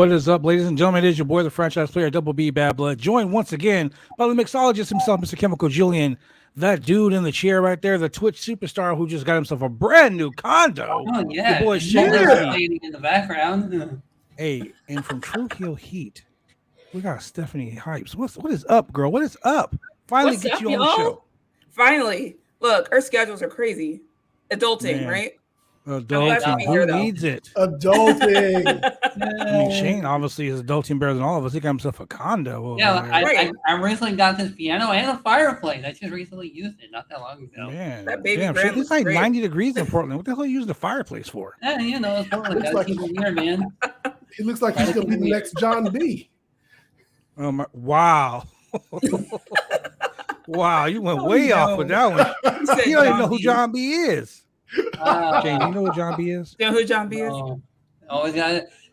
What is up, ladies and gentlemen? It is your boy, the franchise player, Double B Bad Blood, joined once again by the mixologist himself, Mr. Chemical Julian. That dude in the chair right there, the Twitch superstar who just got himself a brand new condo. Oh, yeah. Your boy, in the background. Hey, and from TruHeel Heat, we got Stephanie Hypes. What is up, girl? What is up? Finally get you on the show. Finally. Look, our schedules are crazy. Adulting, right? Adulting. Who needs it? Adulting. I mean, Shane obviously is adulting better than all of us. He got himself a condo. Yeah, I recently got this piano and a fireplace. I just recently used it not that long ago. Man, that baby damn, it's like 90 degrees in Portland. What the hell are you using the fireplace for? Yeah, you know, it's Portland. Like weird, man. He looks like he's going to be the next John B. Oh my! Wow. Wow, you went way off with that one. You don't even know who John B is. Jane, do you know what John B is? You know who John B is?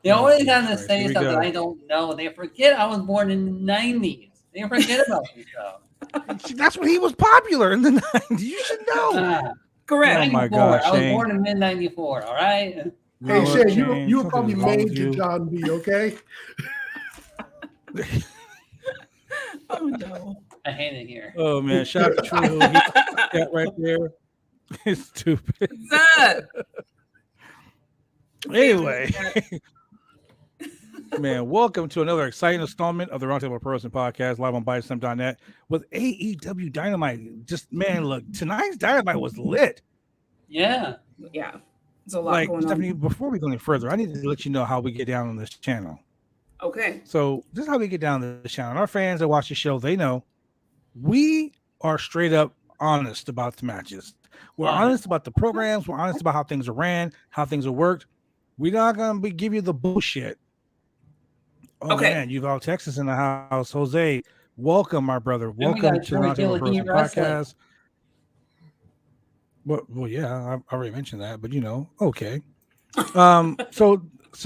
They always got to say stuff that I don't know. They forget I was born in the 90s. They forget about this stuff. That's when he was popular in the 90s. You should know. Correct. Oh my God, I was born in mid-94, all right? Hey, Shane, you were probably made to John B, okay? Oh, no. I hate it here. Oh, man. Shout out to TruHeel Heat. That right there. It's stupid. What's up? Anyway, man, welcome to another exciting installment of the Roundtable Pro Wrestling Podcast, live on ByStem.net with AEW Dynamite. Just, man, look, tonight's Dynamite was lit. Yeah. Yeah. There's a lot going Stephanie, on. before we go any further, I need to let you know how we get down on this channel. Okay. So this is how we get down to this channel. And our fans that watch the show, they know we are straight up honest about the matches. We're honest about the programs. We're honest about how things are ran, how things are worked. We're not going to give you the bullshit. Oh, okay. Man, you've all Texas in the house. Jose, welcome, my brother. Welcome to the Roundtable Pro Podcast. Well, yeah, I already mentioned that, but you know, okay. So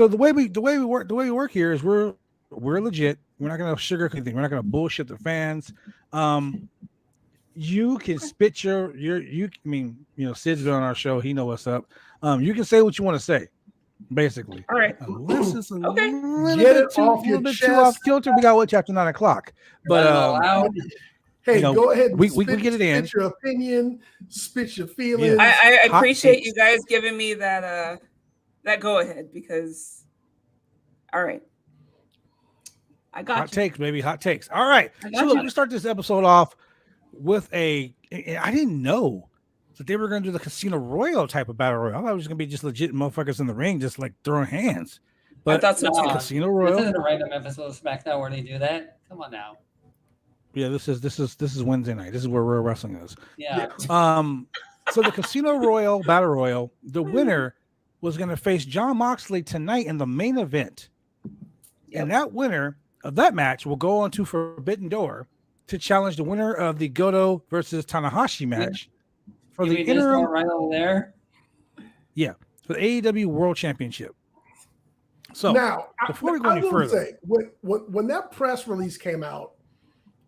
the way we work here is we're legit. We're not going to sugarcoat anything. We're not going to bullshit the fans. You can spit Sid's been on our show. He know what's up. You can say what you want to say, basically. All right. Unless it's a okay. little bit too off kilter. We got to watch after 9 o'clock. But hey, go ahead. We can get it in. Spit your opinion. Spit your feelings. I appreciate you guys giving me that go ahead because. All right. I got hot takes, baby. Hot takes. All right. So let me start this episode off with I didn't know that they were going to do the Casino Royale type of battle royal. I thought it was going to be just legit motherfuckers in the ring, just like throwing hands. But I thought so too. Casino Royale. This isn't a random episode of SmackDown where they do that. Come on now. Yeah, this is Wednesday night. This is where Real Wrestling is. Yeah. So the Casino Royale battle royal, the winner was going to face Jon Moxley tonight in the main event, and that winner of that match will go on to Forbidden Door to challenge the winner of the Goto versus Tanahashi match for the interim right over there. Yeah, for the AEW World Championship. So now, before we go any further, say, when that press release came out,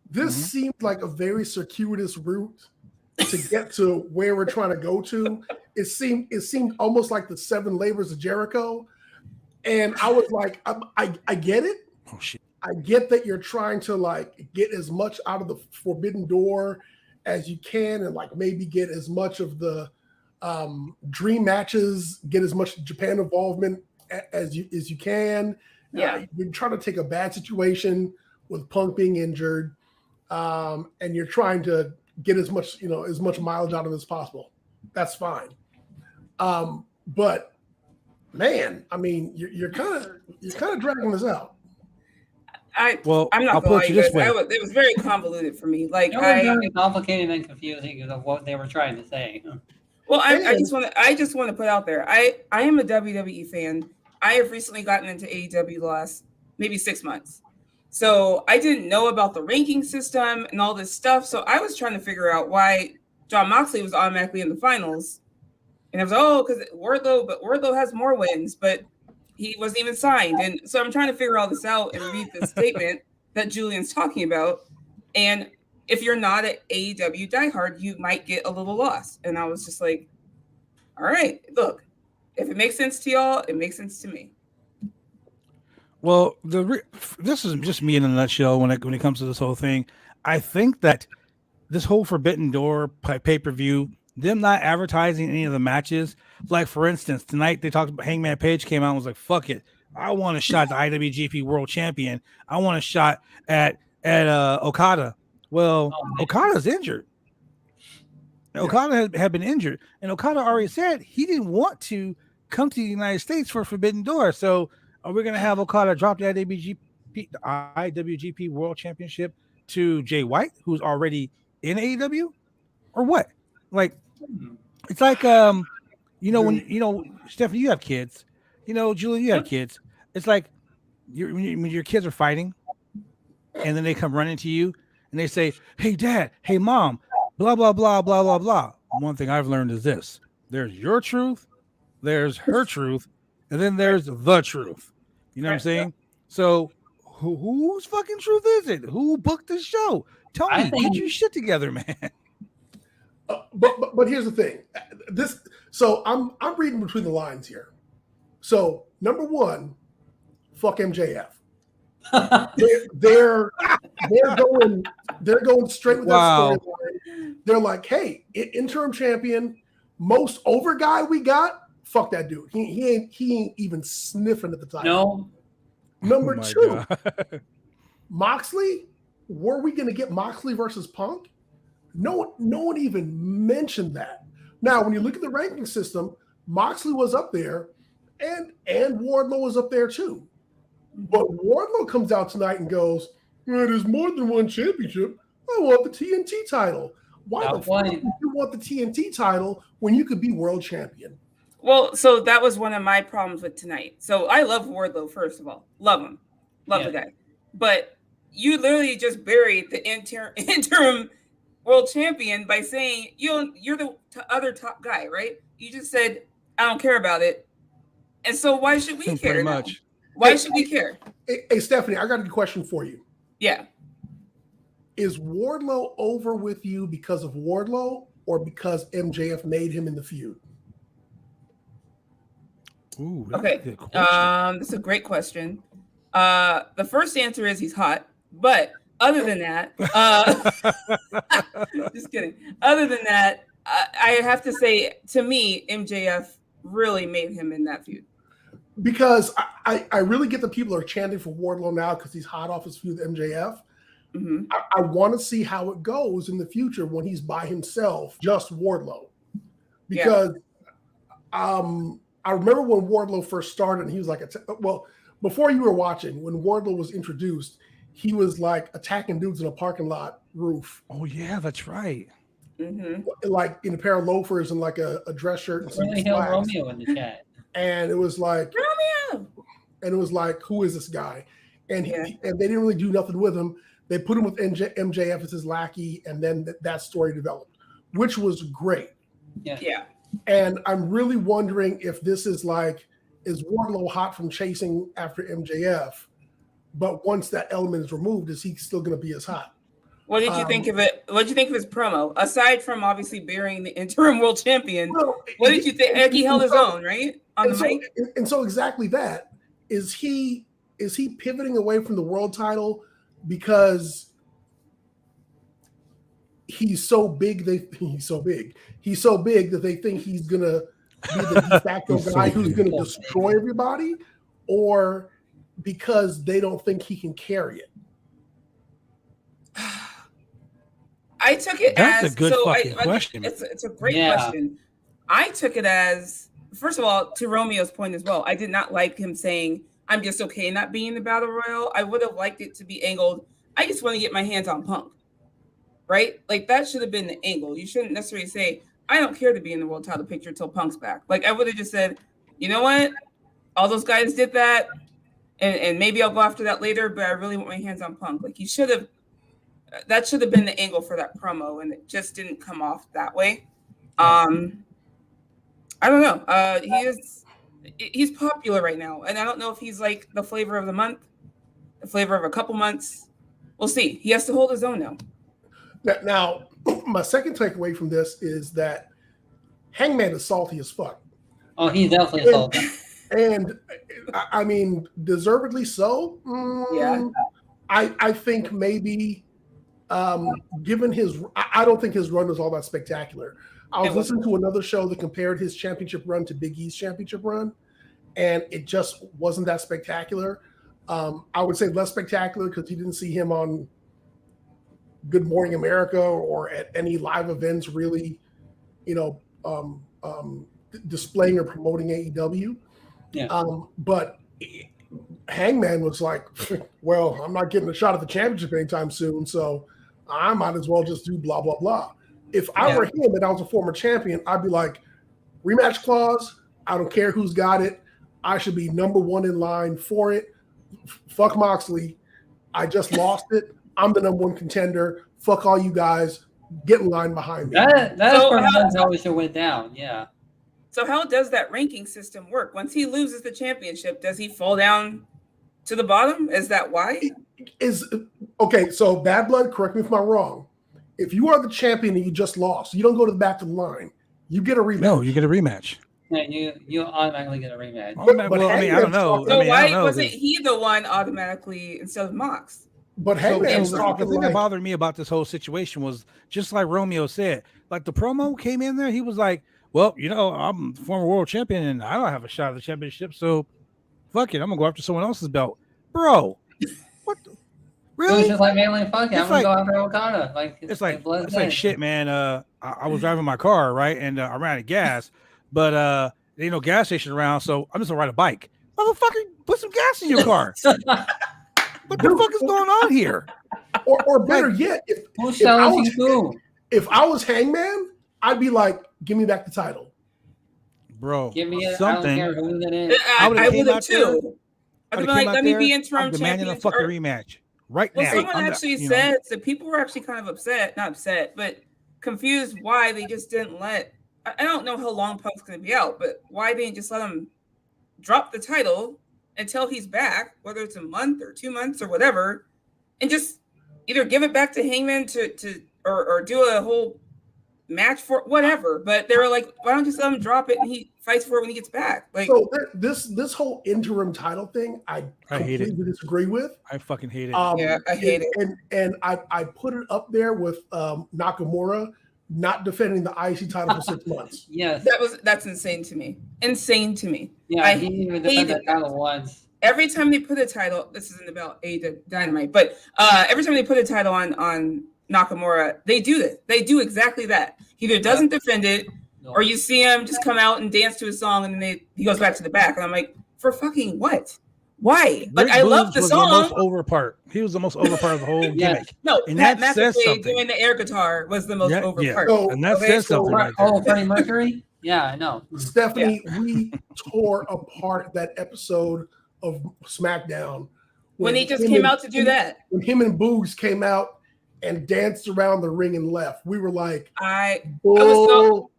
this seemed like a very circuitous route to get to where we're trying to go to. It seemed almost like the 7 labors of Jericho, and I was like, I get it. Oh shit. I get that you're trying to like get as much out of the Forbidden Door as you can, and like maybe get as much of the dream matches, get as much Japan involvement as you can. Yeah, you're trying to take a bad situation with Punk being injured, and you're trying to get as much mileage out of it as possible. That's fine, but man, I mean, you're kind of dragging this out. I'm not I'll gonna lie, put you you guys. this way. It was very convoluted for me. Like, it was very complicated and confusing of what they were trying to say. Well, I just want to put out there. I am a WWE fan. I have recently gotten into AEW the last maybe 6 months, so I didn't know about the ranking system and all this stuff. So I was trying to figure out why Jon Moxley was automatically in the finals, and I was because Wardlow has more wins, but he wasn't even signed. And so I'm trying to figure all this out and read the statement that Julian's talking about. And if you're not an AEW diehard, you might get a little lost. And I was just like, all right, look, if it makes sense to y'all, it makes sense to me. Well, this is just me in a nutshell when it comes to this whole thing. I think that this whole Forbidden Door pay-per-view, them not advertising any of the matches, like for instance, tonight they talked about Hangman Page came out and was like, "Fuck it, I want a shot at the IWGP World Champion. I want a shot at Okada." Well, Okada's injured. Okada had been injured, and Okada already said he didn't want to come to the United States for Forbidden Door. So, are we going to have Okada drop the IWGP World Championship to Jay White, who's already in AEW, or what? Like, it's like when Stephanie, you have kids, Julian, you have kids. It's like when your kids are fighting, and then they come running to you and they say, "Hey, Dad, hey, Mom, blah blah blah blah blah blah." One thing I've learned is this: there's your truth, there's her truth, and then there's the truth. You know what I'm saying? So, whose fucking truth is it? Who booked this show? Tony, get your shit together, man. But here's the thing. So I'm reading between the lines here. So number one, fuck MJF. they're going straight with that storyline. They're like, hey, interim champion, most over guy we got. Fuck that dude. He ain't even sniffing at the title. No. Number two, Moxley. Were we going to get Moxley versus Punk? No one even mentioned that. Now, when you look at the ranking system, Moxley was up there, and Wardlow was up there too. But Wardlow comes out tonight and goes, "There's more than one championship. I want the TNT title." Why the fuck do you want the TNT title when you could be world champion? Well, so that was one of my problems with tonight. So I love Wardlow, first of all. Love him. Love the guy. But you literally just buried the interim world champion by saying you're the other top guy, right? You just said, "I don't care about it." And so why should we care? Pretty much. Why should we care? Hey, Stephanie, I got a question for you. Yeah. Is Wardlow over with you because of Wardlow or because MJF made him in the feud? Ooh, okay. That's a great question. The first answer is he's hot, but other than that, just kidding. Other than that, I have to say, to me, MJF really made him in that feud. Because I really get that people are chanting for Wardlow now because he's hot off his feud with MJF. Mm-hmm. I want to see how it goes in the future when he's by himself, just Wardlow. Because I remember when Wardlow first started, and he was like, before you were watching, when Wardlow was introduced, he was like attacking dudes in a parking lot roof. Oh, yeah, that's right. Mm-hmm. Like in a pair of loafers and like a dress shirt. And some Romeo in the chat. And it was like, Romeo! And it was like, who is this guy? And and they didn't really do nothing with him. They put him with MJF as his lackey, and then that story developed, which was great. Yeah. And I'm really wondering if this is Wardlow hot from chasing after MJF, but once that element is removed, is he still going to be as hot? What did you think of it? What did you think of his promo? Aside from obviously burying the interim world champion, what did you think? Like, he held his own, right? On the mic? And so exactly that. Is he pivoting away from the world title because he's so big that they think he's gonna be the de facto guy who's gonna destroy everybody, or because they don't think he can carry it? I took it That's a good question. It's a great question. I took it as, first of all, to Romeo's point as well, I did not like him saying, "I'm just okay not being in the Battle Royal." I would have liked it to be angled, "I just want to get my hands on Punk." Right? Like, that should have been the angle. You shouldn't necessarily say, "I don't care to be in the world title picture until Punk's back." Like, I would have just said, "You know what? All those guys did that, and maybe I'll go after that later, but I really want my hands on Punk." Like, that should have been the angle for that promo, and it just didn't come off that way. I don't know. He's popular right now, and I don't know if he's like the flavor of the month, the flavor of a couple months. We'll see. He has to hold his own now. Now, my second takeaway from this is that Hangman is salty as fuck. Oh, he's definitely salty. And I mean, deservedly so. Yeah. I think maybe given his, I don't think his run was all that spectacular. I was listening to another show that compared his championship run to Big E's championship run, and it just wasn't that spectacular. I would say less spectacular because you didn't see him on Good Morning America or at any live events really, displaying or promoting AEW. Yeah. But Hangman was like, well, I'm not getting a shot at the championship anytime soon, so I might as well just do blah, blah, blah. If I were him and I was a former champion, I'd be like, rematch clause, I don't care who's got it. I should be number one in line for it. Fuck Moxley. I just lost it. I'm the number one contender. Fuck all you guys. Get in line behind me. That's how it should went down. Yeah. So how does that ranking system work? Once he loses the championship, does he fall down to the bottom? Is that why? Okay, so Bad Blood, correct me if I'm wrong. If you are the champion and you just lost, you don't go to the back of the line. You get a rematch. No, you get a rematch. Yeah, you automatically get a rematch. Well, I mean, I don't know. So why don't know, wasn't he the one automatically instead of Mox? But Hangman's the talking thing that like, bothered me about this whole situation was just like Romeo said, like the promo came in there, he was like, well, I'm former world champion and I don't have a shot at the championship, so fuck it, I'm gonna go after someone else's belt. Bro, what the, really? It's just like, man, fuck it, I'm gonna go after Okada. It's like shit, man. I was driving my car, right? And I ran out of gas, but there ain't no gas station around, so I'm just gonna ride a bike. Motherfucker, put some gas in your car. What the fuck is going on here? Or better yet, if I was Hangman, I'd be like, give me back the title. Bro, give me something. I would have too. I'd be like, let me be interim champion. A fucking rematch right now. Someone actually said that people were actually kind of not upset, but confused why they just didn't let. I don't know how long Punk's going to be out, but why they didn't just let him drop the title until he's back, whether it's a month or 2 months or whatever, and just either give it back to Hangman or do a whole match for whatever. But they were like, why don't you just let him drop it and he fights for it when he gets back? Like, so this whole interim title thing, I completely disagree with. I fucking hate it. Yeah, I hate it. And I put it up there with Nakamura not defending the IC title for 6 months. Yes, that's insane to me. Insane to me. Yeah, he didn't even defend that title once. Every time they put a title, this isn't about AEW Dynamite, but every time they put a title on Nakamura, they do this. They do exactly that. He either doesn't defend it, or you see him just come out and dance to a song, and then he goes back to the back, and I'm like, for fucking what? Why? Like, I love the song. The most over part. He was the most over part of the whole gimmick. No, and that says something. Doing the air guitar was the most over part. So, and that says something. Right there. Freddie Mercury. Yeah, I know. Stephanie, we tore apart that episode of SmackDown when he just came out to do that. When him and Boogs came out and danced around the ring and left, we were like, I was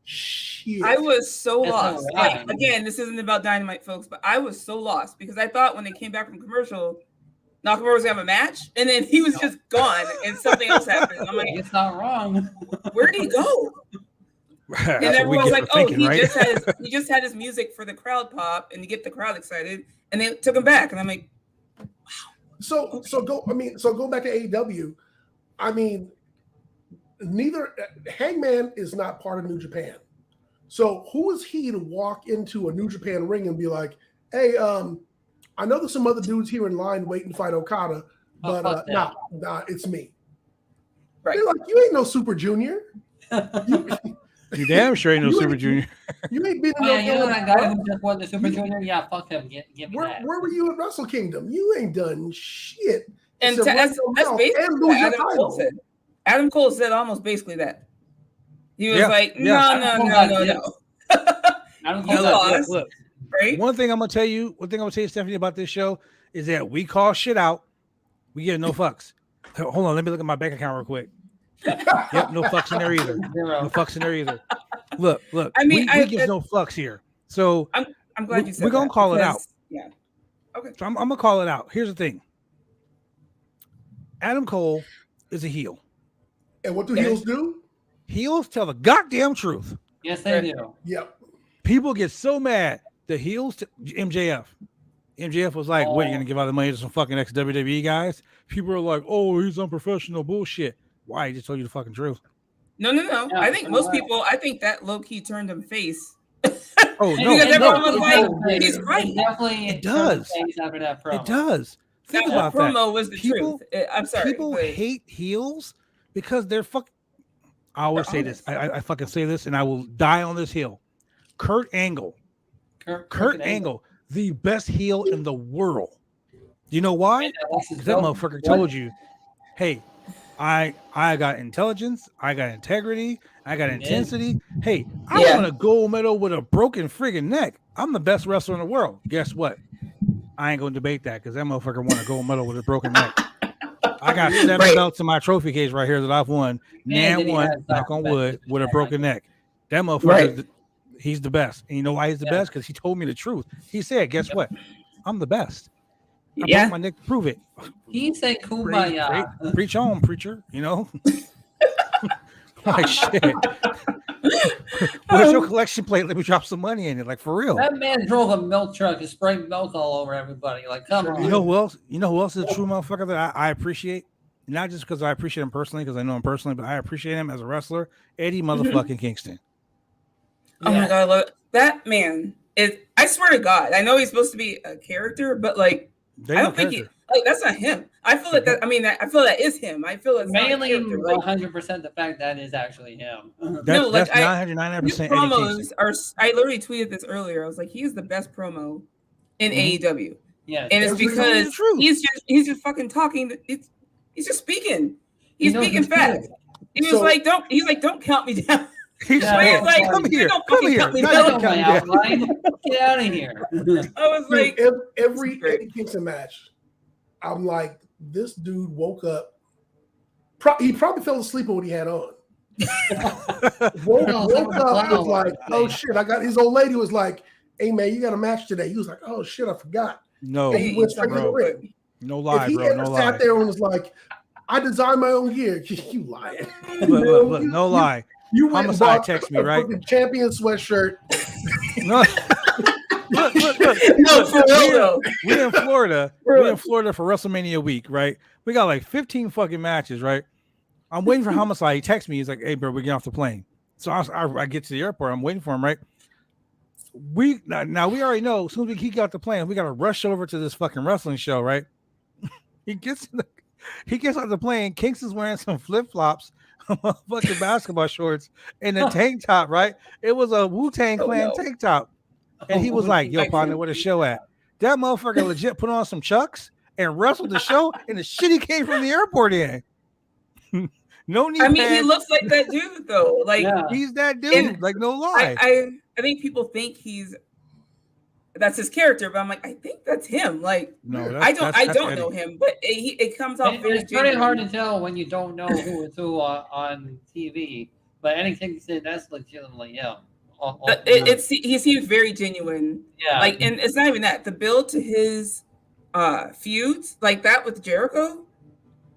so lost. Like, again, this isn't about Dynamite, folks, but I was so lost because I thought when they came back from commercial, Nakamura was gonna have a match, and then he was just gone, and something else happened. I'm like, it's not wrong. Where did he go? And everyone was like, he just had his music for the crowd pop and to get the crowd excited, and they took him back, and I'm like, wow. So go back to AEW. I mean, neither Hangman is not part of New Japan. So who is he to walk into a New Japan ring and be like, hey, I know there's some other dudes here in line waiting to fight Okada, but nah, it's me. Right. They're like, you ain't no Super Junior. You damn sure ain't no Super Junior. You ain't been in you know that guy who just won the Super Junior? Yeah, fuck him. Give me that. Where were you at Wrestle Kingdom? You ain't done shit. And that's basically what Adam Cole said. Adam Cole said almost basically that. He was like, no. Adam Cole look. Right? One thing I'm gonna tell you, Stephanie, about this show is that we call shit out. We get no fucks. Hold on, let me look at my bank account real quick. Yep, no fucks in there either. No fucks in there either. Look. I mean, we get no fucks here. So I'm glad you said we're gonna call it out. Yeah. Okay. So I'm gonna call it out. Here's the thing. Adam Cole is a heel. And what do heels do? Heels tell the goddamn truth. Yes, they do. Yep. People get so mad the heels to MJF. MJF was like, "What, you're gonna give out the money to some fucking ex-WWE guys?" People are like, "Oh, he's unprofessional bullshit." Why? He just told you the fucking truth. No. Yeah, I think most people. I think that low key turned him face. Oh no, Because everyone was no, like, "He's right." Definitely, It does. After that promo. It does. Think That about promo that. was the People- truth. I'm sorry. People but hate heels because they're fucking. I always They're say this. I fucking say this, and I will die on this hill. Kurt Angle. Kurt Angle, the best heel in the world. Do you know why? Because that motherfucker told you, "Hey, I got intelligence, I got integrity, I got intensity. Hey, I Yeah. won a gold medal with a broken friggin' neck. I'm the best wrestler in the world. Guess what? I ain't gonna debate that because that motherfucker won a gold medal with a broken neck. I got 7 belts in my trophy case right here that I've won. And Nan won, knock on wood, with a broken neck. That motherfucker, he's the best. And you know why he's the best? Because he told me the truth. He said, guess what? I'm the best. I broke my neck to prove it. He said kumbaya. Preach on, preacher, you know? Like shit. Where's your collection plate? Let me drop some money in it. Like for real. That man drove a milk truck and sprayed milk all over everybody. Like, come on. You know who else? You know who else is a true motherfucker that I appreciate? Not just because I appreciate him personally, because I know him personally, but I appreciate him as a wrestler. Eddie motherfucking Kingston. Oh my god, I love it. That man is. I swear to God, I know he's supposed to be a character, but like, I don't think he. Like that's not him. I feel like that. I mean, I feel that is him. I feel it's mainly not a character. 100% the fact that is actually him. No, like that's 999%. His promos are. I literally tweeted this earlier. I was like, he's the best promo in AEW. Yeah, and it's because he's just fucking talking. He's just speaking. He's speaking fast. He was like, don't count me down. He's like, come here. Get out of here. I was like, every Eddie Kingston match, I'm like, this dude woke up. He probably fell asleep with what he had on. woke up was like, oh shit! I got his old lady was like, hey man, you got a match today. He was like, oh shit, I forgot. No, and he went straight to the ring. No lie, if he bro. ever No sat lie. there and was like, I designed my own gear. You lying? Look, no lie. You went Homicide text me, right? Champion sweatshirt. No. Look. No, for real. We in Florida. We're in Florida for WrestleMania week, right? We got like 15 fucking matches, right? I'm waiting for Homicide. He texts me. He's like, "Hey, bro, we're getting off the plane." So I get to the airport. I'm waiting for him, right? Now we already know. As soon as he got the plane, we got to rush over to this fucking wrestling show, right? He gets off the plane. Kingston's wearing some flip flops, fucking basketball shorts, and a tank top, right? It was a Wu-Tang Clan tank top. And he was like, yo, partner, where the show at? That motherfucker legit put on some Chucks and wrestled the show, and the shit he came from the airport in. No need. I mean, he looks like that dude, though. Like he's that dude. Like, no lie. I think people think that's his character, but I'm like, I think that's him. Like, no, I don't know him, but it comes off. It's pretty hard to tell when you don't know who is who on TV. But anything said, that's legitimately him. He seems very genuine. Yeah, like, and it's not even that. The build to his feuds, like that with Jericho,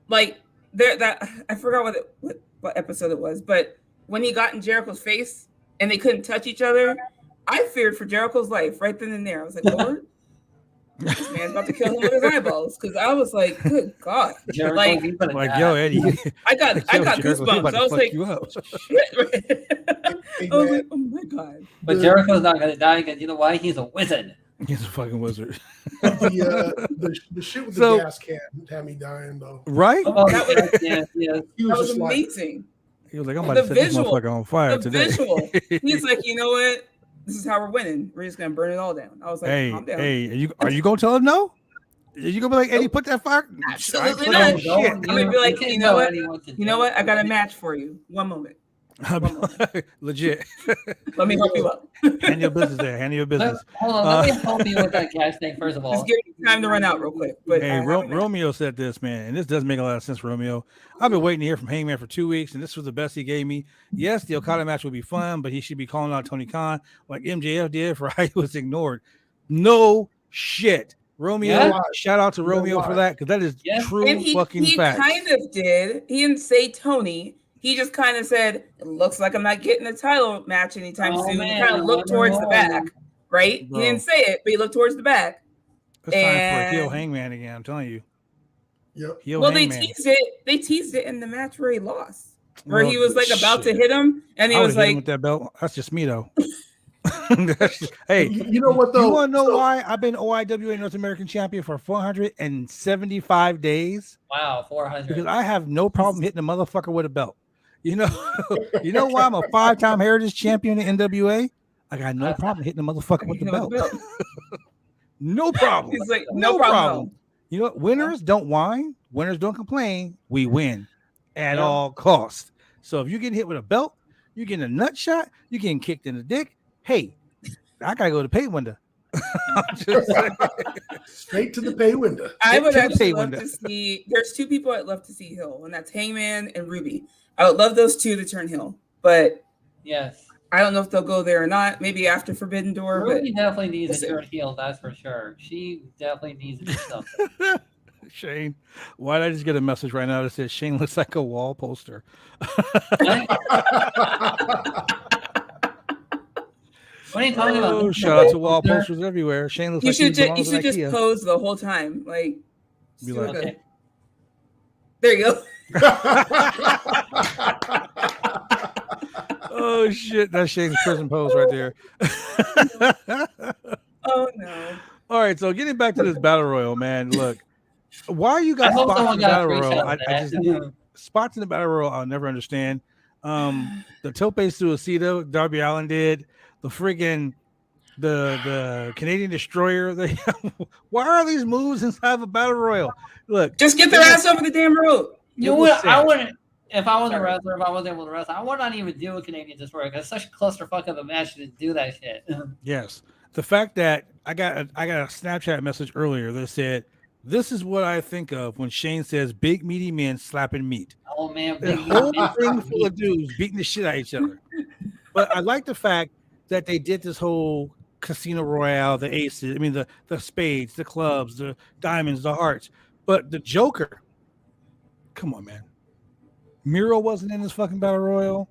like that I forgot what episode it was, but when he got in Jericho's face and they couldn't touch each other, I feared for Jericho's life right then and there. I was like, Lord, this man's about to kill him with his eyeballs, because I was like, good God, like yo, Eddie, I got goosebumps. I was like, shit. I was like, oh my God. But Jericho's not gonna die because you know why? He's a wizard. He's a fucking wizard. The shit with the gas can had me dying though. Right? Oh, that was amazing. He was like, I'm about to set this motherfucker on fire today. Visual. He's like, you know what? This is how we're winning. We're just gonna burn it all down. I was like, calm down. Hey, are you gonna tell him no? Are you gonna be like, Eddie, put that fire? Absolutely not. I'm gonna be like, you know what? I got a match for you. One moment. Legit. Let me help you up. Handle your business there. Handle your business. Hold on. Let me help you with that cash thing first of all. Just give me time to run out real quick. But hey, Romeo said this, man, and this does make a lot of sense, Romeo. I've been waiting to hear from Hangman for 2 weeks, and this was the best he gave me. Yes, the Okada match would be fun, but he should be calling out Tony Khan like MJF did for how he was ignored. No shit. Romeo, shout out to Romeo for that, because that is true fucking fact. He kind of did. He didn't say Tony. He just kind of said, it looks like I'm not getting a title match anytime soon. He kind of looked towards the back. right? Bro. He didn't say it, but he looked towards the back. It's time for a heel Hangman again. I'm telling you. Yep. Heel Well, Hangman. they teased it in the match where he lost, where Well, he was like about to hit him, and he I was hit him like, with that belt. That's just me though. Hey, You know what though? you want to know why I've been OIWA North American Champion for 475 days? Wow, 400. Because I have no problem hitting a motherfucker with a belt. You know why I'm a 5-time Heritage Champion in NWA? I got no problem hitting a motherfucker with the belt. No problem. He's like, no problem. You know what? Winners don't whine. Winners don't complain. We win at all costs. So if you're getting hit with a belt, you're getting a nut shot, you're getting kicked in the dick. Hey, I gotta go to the pay window. Straight to the pay window. I would actually love to see. There's two people I'd love to see heel, and that's Hangman and Ruby. I would love those two to turn heel, but yes, I don't know if they'll go there or not. Maybe after Forbidden Door. Ruby but definitely needs to turn heel. That's for sure. She definitely needs to do something. Shane, why did I just get a message right now that says Shane looks like a wall poster? What are you talking about? Oh, shout out to wall posters everywhere. Shane looks like you should just pose the whole time, like. Be like okay. There you go. Oh shit, that's Shane's prison pose right there. Oh no. All right, so getting back to this battle royal, man. Look, why you got spots in the battle royal? I just spots in the battle royal I'll never understand. The tope suicida Darby Allin did, the friggin' the Canadian Destroyer. Why are these moves inside of a battle royal? Look, just get their ass over the damn road. You know what? I wouldn't. If I was a wrestler, if I wasn't able to wrestle, I would not even do a Canadian Destroyer because it's such a clusterfuck of a match to do that shit. Yes, the fact that I got a Snapchat message earlier that said, "This is what I think of when Shane says big meaty men slapping meat." Oh man, the whole thing full of dudes beating the shit out of each other. But I like the fact that they did this whole Casino Royale, the aces, I mean the spades, the clubs, the diamonds, the hearts. But the Joker, come on, man. Miro wasn't in this fucking battle royal.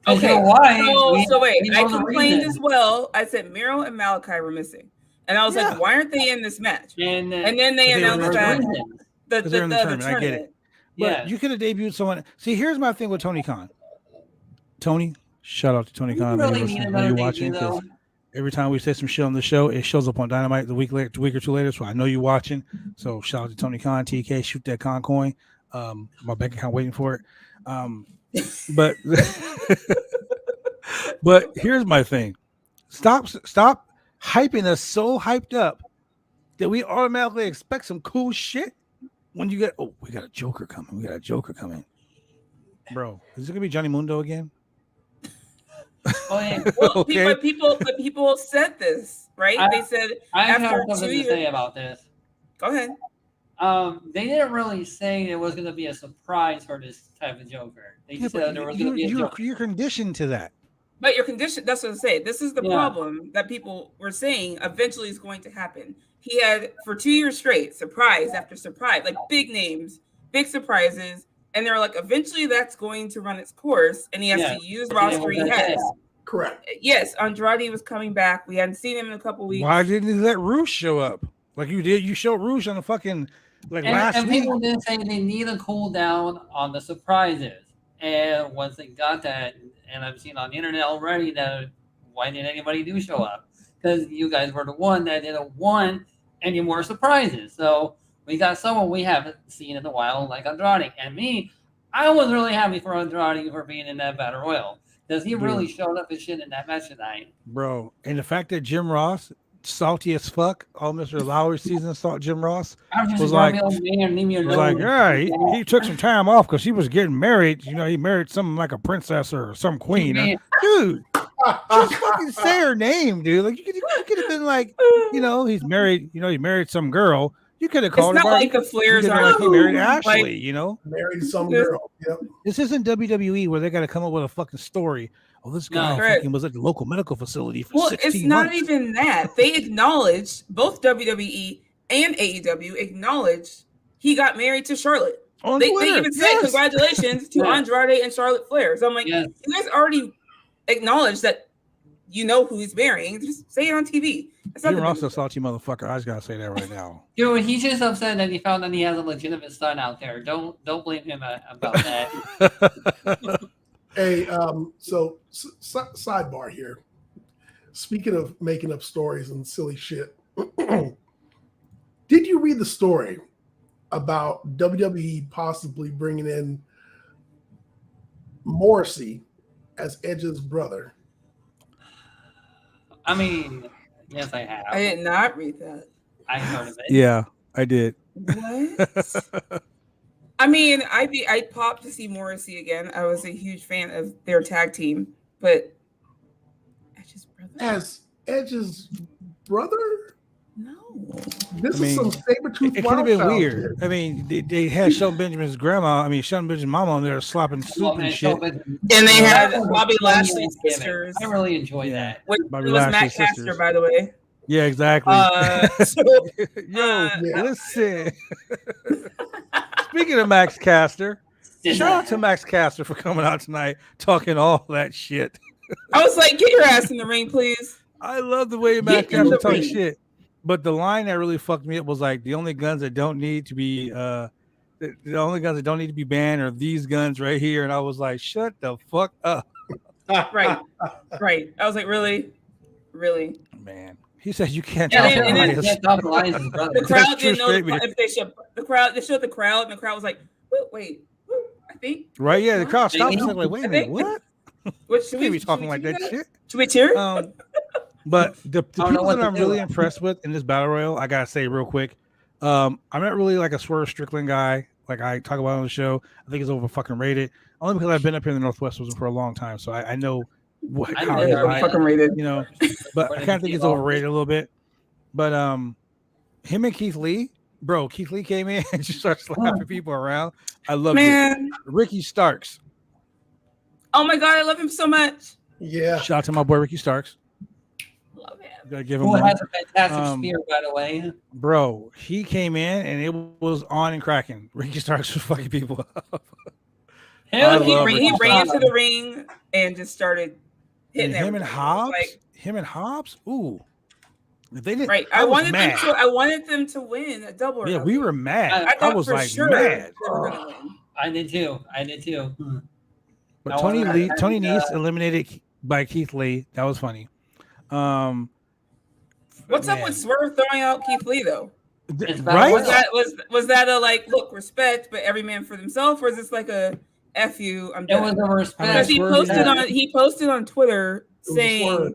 Okay, why? So wait, I complained as well. I said Miro and Malachi were missing, and I was like, why aren't they in this match? And then they announced that the tournament. I get it. But you could have debuted someone. See, here's my thing with Tony Khan. Tony, shout out to Tony Khan. You're watching, because every time we say some shit on the show, it shows up on Dynamite the week or two later. So I know you're watching. So shout out to Tony Khan, TK, shoot that con coin. My bank account waiting for it. But but here's my thing. Stop hyping us so hyped up that we automatically expect some cool shit when you get, we got a Joker coming. Bro, is it gonna be Johnny Mundo again? Oh, yeah. Well, okay. people said this, right? They said I have after something 2 to years. say about this. Go ahead. They didn't really say there was going to be a surprise for this type of Joker. They just said there was going to be a Joker. You're conditioned to that. But you're conditioned. That's what I'm saying. This is the problem that people were saying eventually is going to happen. He had, for 2 years straight, surprise after surprise, like big names, big surprises. And they're like, eventually that's going to run its course. And he has to use roster he has. Correct. Yes, Andrade was coming back. We hadn't seen him in a couple weeks. Why didn't he let Rouge show up? Like you did. You showed Rouge on the fucking last week. People did say they need a cool down on the surprises. And once they got that, and I've seen on the internet already that why didn't anybody do show up? Because you guys were the one that didn't want any more surprises. So we got someone we haven't seen in a while, like Andrade. And me, I was really happy for Andrade for being in that battle royal. Because he really showed up and shit in that match tonight. Bro, and the fact that Jim Ross, salty as fuck, all Mr. Lowry season saw Jim Ross was like, yeah, he took some time off because he was getting married. You know, he married something like a princess or some queen. Dude, just fucking say her name, dude. Like you could have been like, you know, he's married. You know, he married some girl. You could have called. It's not like the Flairs are like he married Ashley. Like, you know, married some girl. Yep. This isn't WWE where they got to come up with a fucking story. Oh, this guy fucking was at the local medical facility for 16 it's not months. even that. They acknowledged, both WWE and AEW acknowledged he got married to Charlotte. They even said congratulations to Andrade and Charlotte Flair. So I'm like, you guys already acknowledged that you know who he's marrying. Just say it on TV. That's not Jim the Ross big a salty motherfucker. I just gotta say that right now. Dude, he's just upset that he found that he has a legitimate son out there. Don't blame him about that. Hey, so sidebar here. Speaking of making up stories and silly shit, did you read the story about WWE possibly bringing in Morrissey as Edge's brother? I mean, yes, I have. I did not read that. I heard of it. Yeah, I did. What? I mean, I'd pop to see Morrissey again. I was a huge fan of their tag team, but Edge's brother? As Edge's brother? No. This is some saber-tooth. It could have been weird. I mean, they had Shelton Benjamin's grandma. I mean, Shelton Benjamin's mama on there slopping soup and shit. And they had Bobby Lashley's sisters. I really enjoyed that. Which Bobby was Matt Lashley's Caster, sisters. by the way. Yeah, exactly. Yo, listen. Speaking of Max Caster, shout out to Max Caster for coming out tonight talking all that shit. I was like, get your ass in the ring, please. I love the way Max Caster talks shit. But the line that really fucked me up was like, the only guns that don't need to be the only guns that don't need to be banned are these guns right here. And I was like, shut the fuck up. Right. I was like, really? Man. He said you can't Yeah, talk and then- about The crowd didn't know straight, man. if they showed the crowd. They showed the crowd, and the crowd was like, wait, I think. Right? Yeah, the crowd stopped. Yeah. Like, wait a minute, what? What should We we be talking like that shit. Should we cheer? But the I don't know people what that to I'm do. really impressed with in this battle royal, I gotta say real quick, I'm not really like a Swerve Strickland guy. Like I talk about on the show, I think it's over fucking rated. Only because I've been up here in the Northwest for a long time, so I know what I how know it is, they're right? fucking rated. You know. But I kind of think it's overrated a little bit. But him and Keith Lee, bro, Keith Lee came in and just started slapping people around. I love it. Man, Ricky Starks. oh my god, I love him so much. Yeah. Shout out to my boy Ricky Starks. Love him. Gotta give him Who one. has a fantastic Um, spear, by the way. Bro, he came in and it was on and cracking. Ricky Starks was fucking people up. Hell, I love He Ricky ran Starks. into the ring and just started hitting And him and everybody. Hobbs, Like, ooh. If they didn't, right. I I was wanted mad. them to win a double. or Yeah, nothing. we were mad. I I thought was for like sure mad. they were gonna win. I did too. But I Tony wanted- Nese eliminated by Keith Lee. That was funny. What's up man. with Swerve throwing out Keith Lee though? It's Right? Was that a like look respect, but every man for themselves, or is this like a F you? I'm It was done. a respect. Because Swerve he posted on Twitter was saying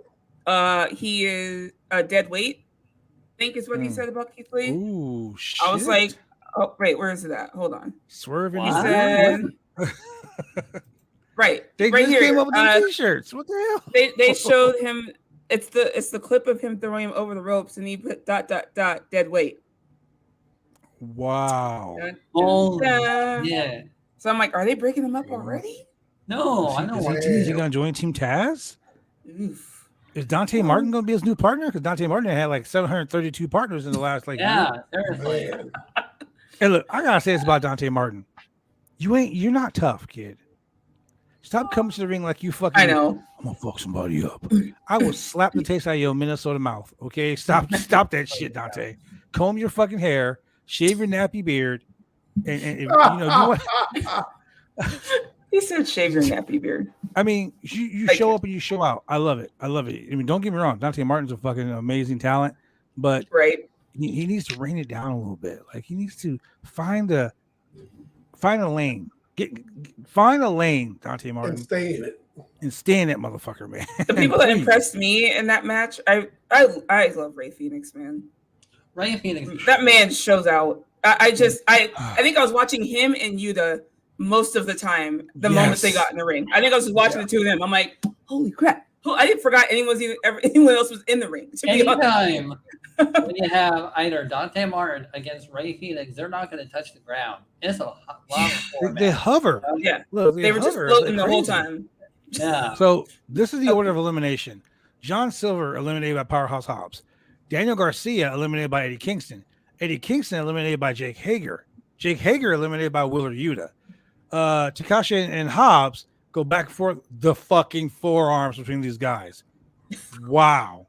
he is a dead weight. I think is what he said about Keith Lee. Ooh, shit. I was like, oh wait, where is it at? Hold on. Swerving. He Wow. said, right, They right just here. came up with the t-shirts. What the hell? They showed him. It's the clip of him throwing him over the ropes, and he put ... dead weight. Wow. Oh, Dun. yeah. So I'm like, are they breaking him up already? No, I know. Is he gonna join Team Taz? Oof. Is Dante Martin gonna be his new partner? Because Dante Martin had like 732 partners in the last year. Yeah, seriously. And look, I gotta say this about Dante Martin. You're not tough, kid. Stop coming to the ring like you fucking. I know. I'm gonna fuck somebody up. I will slap the taste out of your Minnesota mouth. Okay, stop that shit, Dante. Comb your fucking hair, shave your nappy beard, and if, you want. He said, "Shave your nappy beard." I mean, you show up and you show out. I love it. I mean, don't get me wrong. Dante Martin's a fucking amazing talent, but Right. he needs to rein it down a little bit. Like he needs to find a lane. Find a lane, Dante Martin, And stay in it. and stay in that motherfucker, man. The people that Please. impressed me in that match, I love Ray Phoenix, man. Ray Phoenix. That man shows out. I think I was watching him and Yuta most of the time. The moment they got in the ring, I think I was just watching the two of them. I'm like, holy crap! I didn't forgot anyone else was in the ring. To be honest. Anytime when you have either Dante Martin against Ray Phoenix, they're not going to touch the ground. It's a long They hover. Yeah, Look, they were just hover. floating They're the whole crazy. time. Yeah. So this is the order of elimination. John Silver eliminated by Powerhouse Hobbs. Daniel Garcia eliminated by Eddie Kingston. Eddie Kingston eliminated by Jake Hager. Jake Hager eliminated by Willard Yuta. Takashi and Hobbs go back and forth. The fucking forearms between these guys. Wow.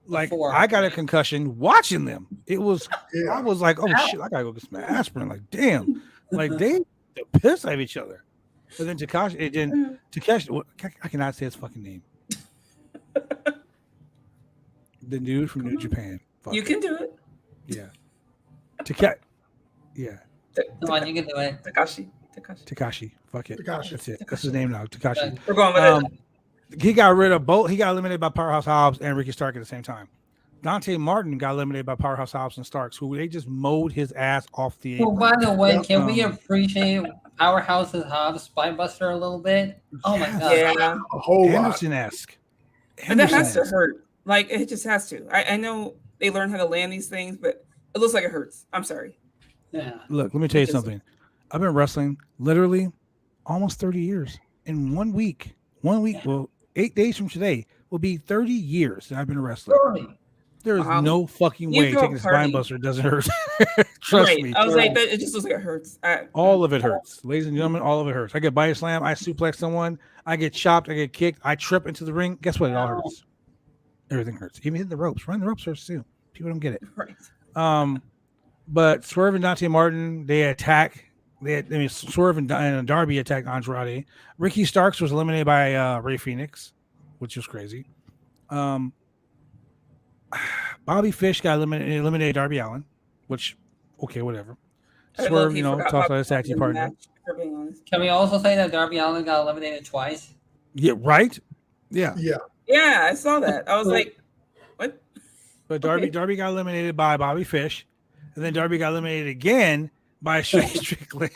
Like I got a concussion watching them. It was I was like, oh shit, I gotta go get some aspirin. Like, damn, like they piss at each other. But then Takeshi, I cannot say his fucking name. The dude from New Japan. You can do it. Yeah. Yeah. Come on, you can do it. Takashi. Fuck it. Takashi. That's it. That's his name now. Takashi. We're going with it. He got rid of both. He got eliminated by Powerhouse Hobbs and Ricky Stark at the same time. Dante Martin got eliminated by Powerhouse Hobbs and Starks, who they just mowed his ass off the apron. Well, by the way, can we appreciate Powerhouse's Hobbs Spinebuster a little bit? Oh my god. Yeah. A whole lot. Anderson-esque. And that has to hurt. Like, it just has to. I know they learn how to land these things, but it looks like it hurts. I'm sorry. Yeah. Look, let me tell you something. I've been wrestling literally almost 30 years. In 1 week, well, 8 days from today will be 30 years that I've been a wrestler. 30. There is no fucking way taking a spine buster doesn't hurt. Trust me. I was like, it just looks like it hurts. All of it hurts. Ladies and gentlemen, all of it hurts. I get body slam, I suplex someone, I get chopped, I get kicked, I trip into the ring. Guess what? It all hurts. Everything hurts. Even hitting the ropes. Running the ropes hurts too. People don't get it. Right. But Swerve and Dante Martin, they attack. Swerve and Darby attacked Andrade. Ricky Starks was eliminated by Ray Phoenix, which was crazy. Bobby Fish got eliminated Darby Allin, which, okay, whatever. Swerve, talks about his tag team partner. Can we also say that Darby Allin got eliminated twice? Yeah, right? Yeah. Yeah, I saw that. I was like, what? But Darby got eliminated by Bobby Fish, and then Darby got eliminated again by Shane Strickland.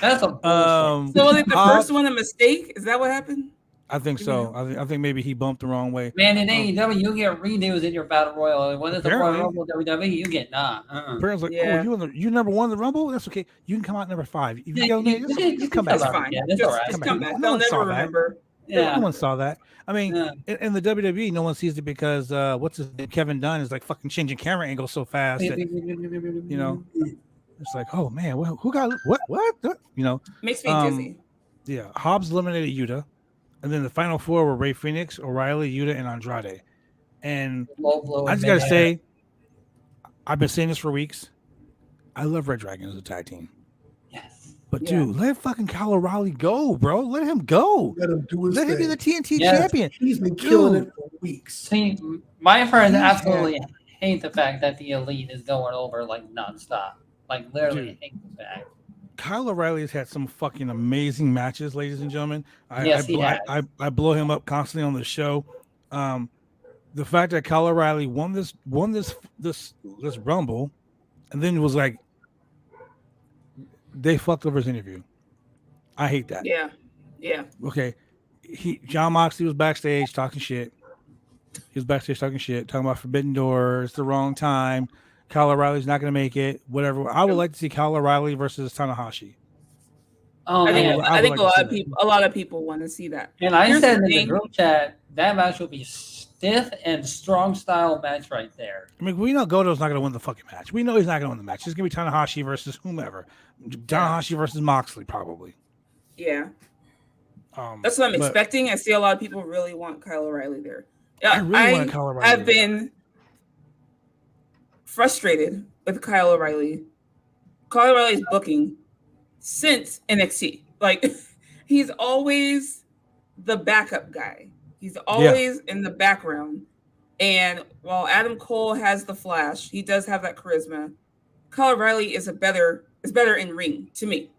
That's a bullshit. So was it the first one a mistake? Is that what happened? I think so. I think maybe he bumped the wrong way. Man, in AEW, you get redos in your battle royal. When it's a Royal Rumble WWE, you get not. Parents like, you number one in the Rumble? That's okay. You can come out number 5. If you go, just come back. That's fine. Yeah, that's all right. Just come back. They'll never remember. Yeah. No one saw that. I mean, in the WWE, no one sees it because what's his name? Kevin Dunn is like fucking changing camera angles so fast that, it's like, oh man, who got what? Makes me dizzy. Yeah, Hobbs eliminated Yuta, and then the final 4 were Ray Phoenix, O'Reilly, Yuta, and Andrade. And I just gotta say, I've been saying this for weeks. I love Red Dragon as a tag team. But dude, let fucking Kyle O'Reilly go, bro. Let him go. Let him do his thing. Let him be the TNT champion. He's been killing it for weeks. See, my friends absolutely hate the fact that the Elite is going over like nonstop. Like literally hate the fact. Kyle O'Reilly has had some fucking amazing matches, ladies and gentlemen. I blow him up constantly on the show. The fact that Kyle O'Reilly won this Rumble, and then was like, they fucked over his interview. I hate that. Yeah. Okay. Jon Moxley was backstage talking shit. He was backstage talking about Forbidden Door. It's the wrong time. Kyle O'Reilly's not going to make it. Whatever. I would like to see Kyle O'Reilly versus Tanahashi. Oh, I think a lot of people want to see that. And I said in the group chat that match will be stiff and strong style match right there. I mean, we know Goto's not going to win the fucking match. We know he's not going to win the match. It's going to be Tanahashi versus whomever. Tanahashi versus Moxley, probably. Yeah. That's what I'm expecting. I see a lot of people really want Kyle O'Reilly there. Yeah, I really want Kyle O'Reilly. I've been frustrated with Kyle O'Reilly. Kyle O'Reilly's booking since NXT. Like, he's always the backup guy. He's always in the background. And while Adam Cole has the flash, he does have that charisma. Kyle O'Reilly is better in ring to me.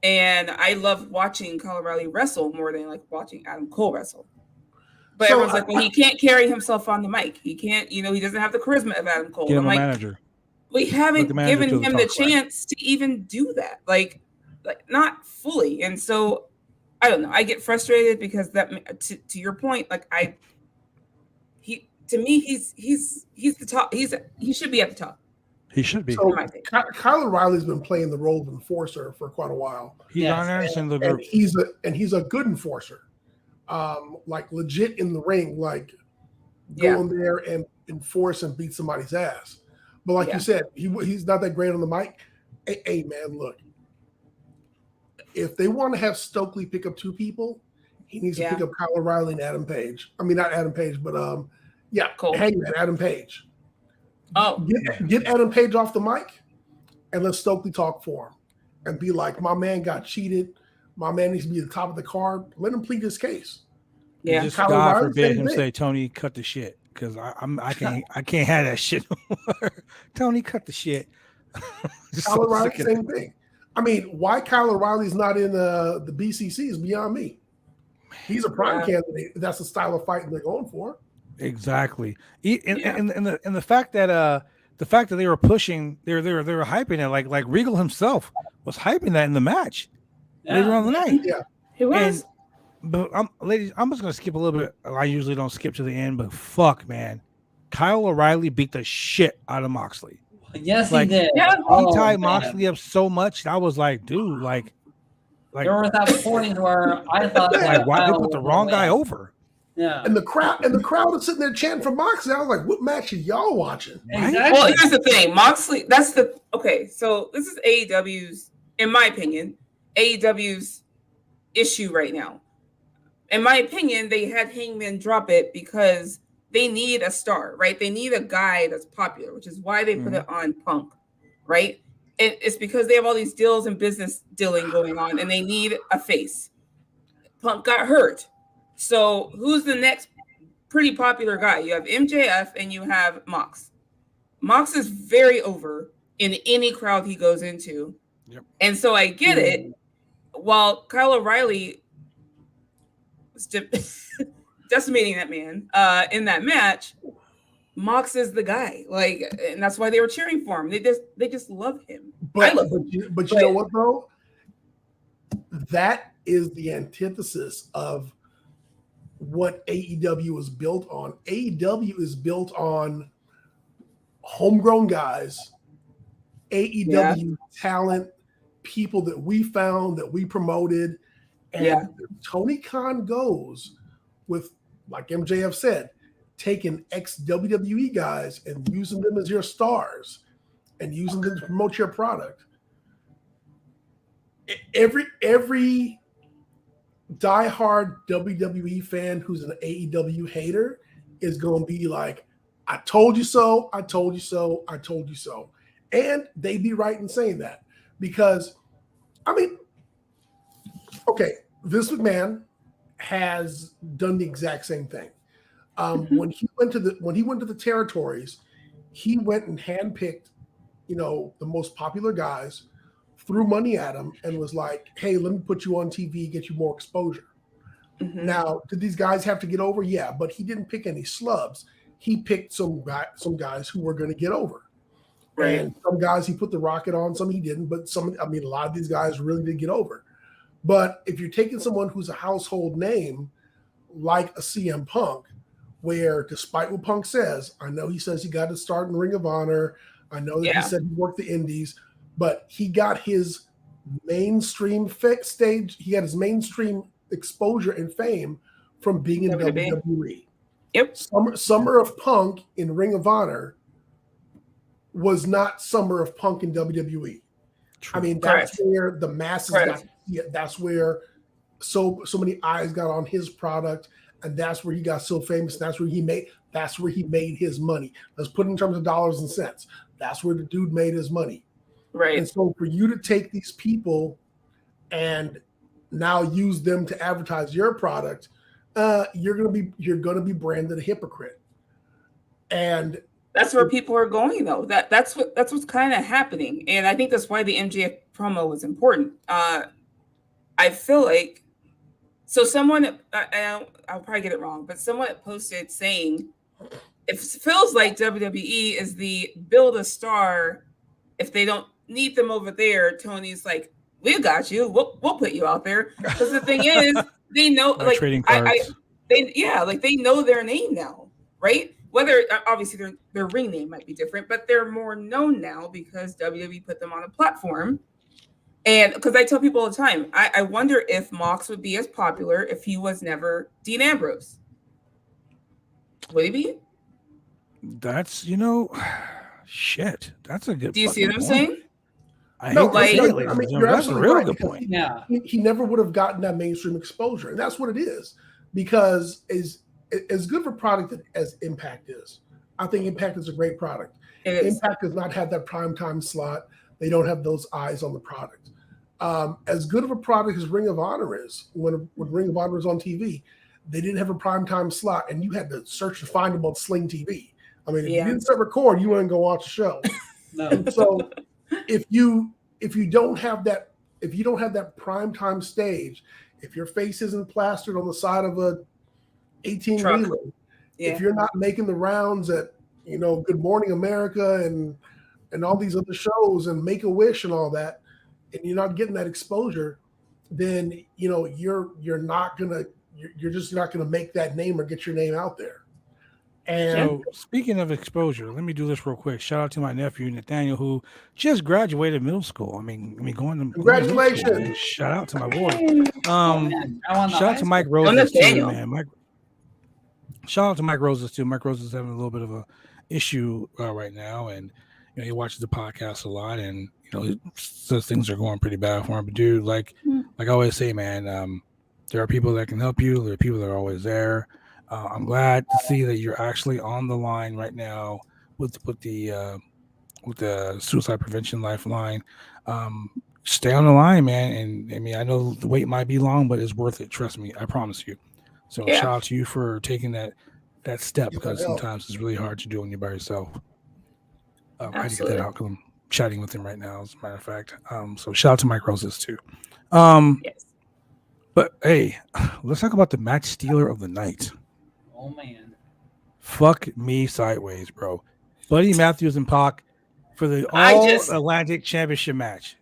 And I love watching Kyle O'Reilly wrestle more than like watching Adam Cole wrestle. But everyone's like, well, he can't carry himself on the mic. He can't, he doesn't have the charisma of Adam Cole. I'm like, manager. We haven't given him the chance to even do that. Like not fully. And so I don't know. I get frustrated because that to your point, like he's the top. He should be at the top. He should be. So Kyle O'Reilly's been playing the role of enforcer for quite a while. He's on Anderson the group. And he's a good enforcer. Like legit in the ring, like going there and enforce and beat somebody's ass. But like you said, he's not that great on the mic. Hey man, look. if they want to have Stokely pick up 2 people, he needs to pick up Kyle O'Reilly and Adam Page. I mean, not Adam Page, but Hangman, Adam Page. Oh, get Adam Page off the mic and let Stokely talk for him and be like, my man got cheated. My man needs to be at the top of the card. Let him plead his case. Yeah, just God forbid him say, Tony, cut the shit, because I can't have that shit no more. Tony, cut the shit. Kyle O'Reilly, same thing. I mean, why Kyle O'Reilly's not in the BCC is beyond me. He's a prime candidate. That's the style of fighting they're going for. Exactly. And the fact that they were pushing, they were hyping it, like Regal himself was hyping that in the match later on the night. Yeah, he was. But ladies, I'm just gonna skip a little bit. I usually don't skip to the end, but fuck, man, Kyle O'Reilly beat the shit out of Moxley. Yes, he did. Yeah. He tied Moxley up so much. I was like, dude, like there were that point where I thought, like, why they put the wrong guy over? Yeah. And the crowd is sitting there chanting for Moxley. I was like, what match are y'all watching? Exactly. Well, here's the thing. Moxley, so this is AEW's, in my opinion, AEW's issue right now. In my opinion, they had Hangman drop it because they need a star, right? They need a guy that's popular, which is why they put it on Punk, right? It's because they have all these deals and business dealing going on, and they need a face. Punk got hurt. So who's the next pretty popular guy? You have MJF and you have Mox. Mox is very over in any crowd he goes into. Yep. And so I get it. While Kyle O'Reilly was decimating that man in that match, Mox is the guy. Like, and that's why they were cheering for him. They just love him. But you know what though? That is the antithesis of what AEW is built on. AEW is built on homegrown guys, AEW talent, people that we found, that we promoted. And Tony Khan goes with, like MJF said, taking ex-WWE guys and using them as your stars and using them to promote your product. Every diehard WWE fan who's an AEW hater is going to be like, I told you so, I told you so, I told you so. And they'd be right in saying that. Because, I mean, okay, Vince McMahon has done the exact same thing. When he went to the territories, he went and handpicked, the most popular guys, threw money at them, and was like, "Hey, let me put you on TV, get you more exposure." Now, did these guys have to get over? Yeah, but he didn't pick any slubs. He picked some guys who were going to get over, and some guys he put the rocket on, some he didn't. But a lot of these guys really did get over. But if you're taking someone who's a household name, like a CM Punk, where despite what Punk says, I know he says he got to start in Ring of Honor. I know that he said he worked the Indies, but he got his mainstream stage. He got his mainstream exposure and fame from being in WWE. Yep. Summer of Punk in Ring of Honor was not Summer of Punk in WWE. True. I mean, that's where the masses got to see it. That's where so many eyes got on his product, and that's where he got so famous. That's where he made his money. Let's put it in terms of dollars and cents. That's where the dude made his money. Right. And so for you to take these people and now use them to advertise your product, you're gonna be branded a hypocrite. And that's where people are going, though. That's what's kind of happening, and I think that's why the MJF promo was important. I feel like someone I'll probably get it wrong, but someone posted saying it feels like WWE is the build a star. If they don't need them over there, Tony's like, we got you. We'll put you out there. Because the thing is, they know, like trading cards. They know their name now, right? Whether obviously their ring name might be different, but they're more known now because WWE put them on a platform. And because I tell people all the time, I wonder if Mox would be as popular if he was never Dean Ambrose. Would he be? That's shit. That's a good. Do you see what I'm point. saying? I No, hate to say it, like, ladies I mean, and you're gentlemen. That's a absolutely real right, good because point. Yeah. he never would have gotten that mainstream exposure, and that's what it is. Because as good of a product as Impact is, I think Impact is a great product. Impact does not have that primetime slot. They don't have those eyes on the product. As good of a product as Ring of Honor is, when Ring of Honor was on TV, they didn't have a primetime slot, and you had to search to find them on Sling TV. I mean, if you didn't set record, you wouldn't go watch the show. No. And so if you don't have that primetime stage, if your face isn't plastered on the side of a 18-wheeler, if you're not making the rounds at Good Morning America and all these other shows and Make-A-Wish and all that, and you're not getting that exposure, then you're just not gonna make that name or get your name out there. And so, speaking of exposure, let me do this real quick. Shout out to my nephew Nathaniel, who just graduated middle school. I mean, going to congratulations! Middle school, shout out to my boy. Shout out to Mike Oh, Roses too, Nathaniel. man. Shout out to Mike Roses too. Mike Roses is having a little bit of a issue right now, and he watches the podcast a lot, and he says things are going pretty bad for him. But dude, like I always say, man, there are people that can help you. There are people that are always there. I'm glad to see that you're actually on the line right now with the suicide prevention lifeline. Stay on the line, man. And I mean, I know the wait might be long, but it's worth it. Trust me, I promise you. So shout out to you for taking that step, because sometimes it's really hard to do when you're by yourself. I had to get that out because I'm chatting with him right now, as a matter of fact. So shout out to Mike Roses too. Yes. But hey, let's talk about the match stealer of the night. Oh man. Fuck me sideways, bro. Buddy Matthews and Pac for the All-Atlantic Championship match.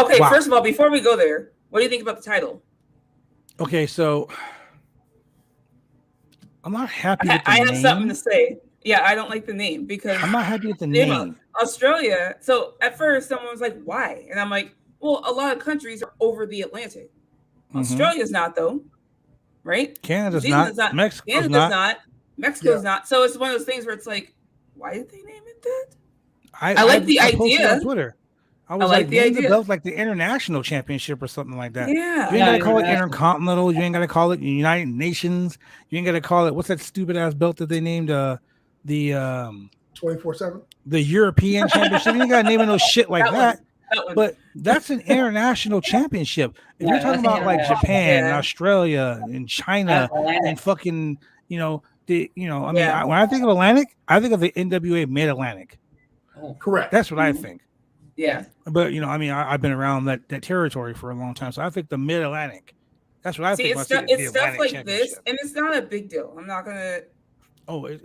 Okay, first of all, before we go there, what do you think about the title? Okay, so I'm not happy with the name. I have something to say. Yeah, I don't like the name because I'm not happy with the name. Australia. So at first, someone was like, "Why?" And I'm like, "Well, a lot of countries are over the Atlantic. Australia's not, though, right? Canada's not. Mexico's not. Mexico's not. So it's one of those things where it's like, why did they name it that? I like the posted idea on Twitter. I was like the name the idea. belt like the International Championship or something like that. Yeah. You ain't gotta call it Intercontinental. You ain't gotta call it United Nations. You ain't gotta call it, what's that stupid ass belt that they named the 24/7, the European Championship? You ain't gotta name it no shit like that. But that's an international championship. If you're talking about like Japan and Australia and China and fucking, when I think of Atlantic, I think of the NWA Mid-Atlantic. Oh. Correct. That's what I think. Yeah. But I've been around that territory for a long time, so I think the Mid-Atlantic. That's what I think. It's stuff like this, and it's not a big deal. I'm not gonna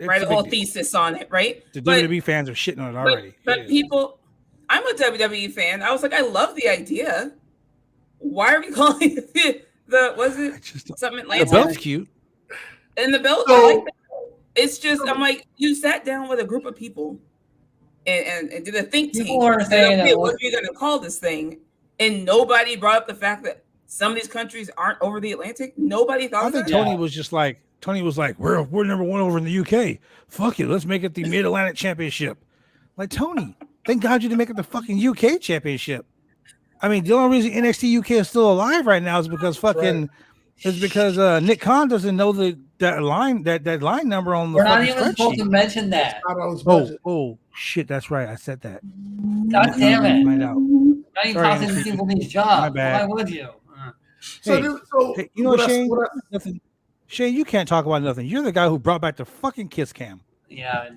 write a whole thesis on it, right? The WWE fans are shitting on it already. But people, I'm a WWE fan. I was like, I love the idea. Why are we calling it something Atlantic? The belt's cute. And the belt, I like that. It's just, I'm like, you sat down with a group of people and did a think tank. People are saying, okay, what are you going to call this thing? And nobody brought up the fact that some of these countries aren't over the Atlantic. Nobody thought of that. I think Tony was just like, we're number one over in the UK. Fuck it, let's make it the Mid-Atlantic Championship. Like, Tony, thank God you didn't make it the fucking UK Championship. I mean, the only reason NXT UK is still alive right now is because Nick Khan doesn't know that line number on the. We're not even supposed to mention that. Oh shit, that's right. I said that. God damn it! Find out. Now you're costing people these jobs. Why would you? Hey, you know what, Shane? Shane, you can't talk about nothing. You're the guy who brought back the fucking Kiss Cam. Yeah.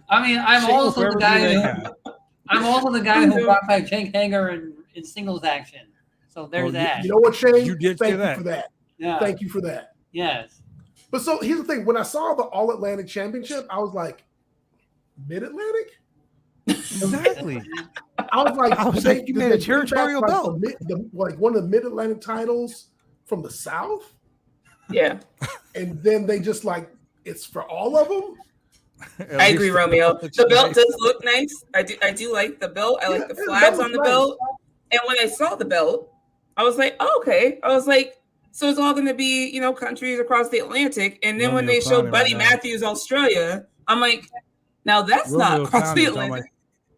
I mean, I'm also the guy who brought back Jake Hager in singles action. So there's that. You know what, Shane? You did Thank say that. you for that. Yeah. Thank you for that. Yes. But so here's the thing. When I saw the All-Atlantic Championship, I was like, Mid-Atlantic? Exactly. I was like, you made a territorial belt. Like one of the Mid-Atlantic titles from the South? Yeah. And then they just it's for all of them? I agree, Romeo. The belt does look nice. I do like the belt. I like the flags on the belt. And when I saw the belt, I was like, oh, okay. I was like, so it's all going to be, countries across the Atlantic. And then when they showed Buddy Matthews Australia, I'm like, now that's not across the Atlantic.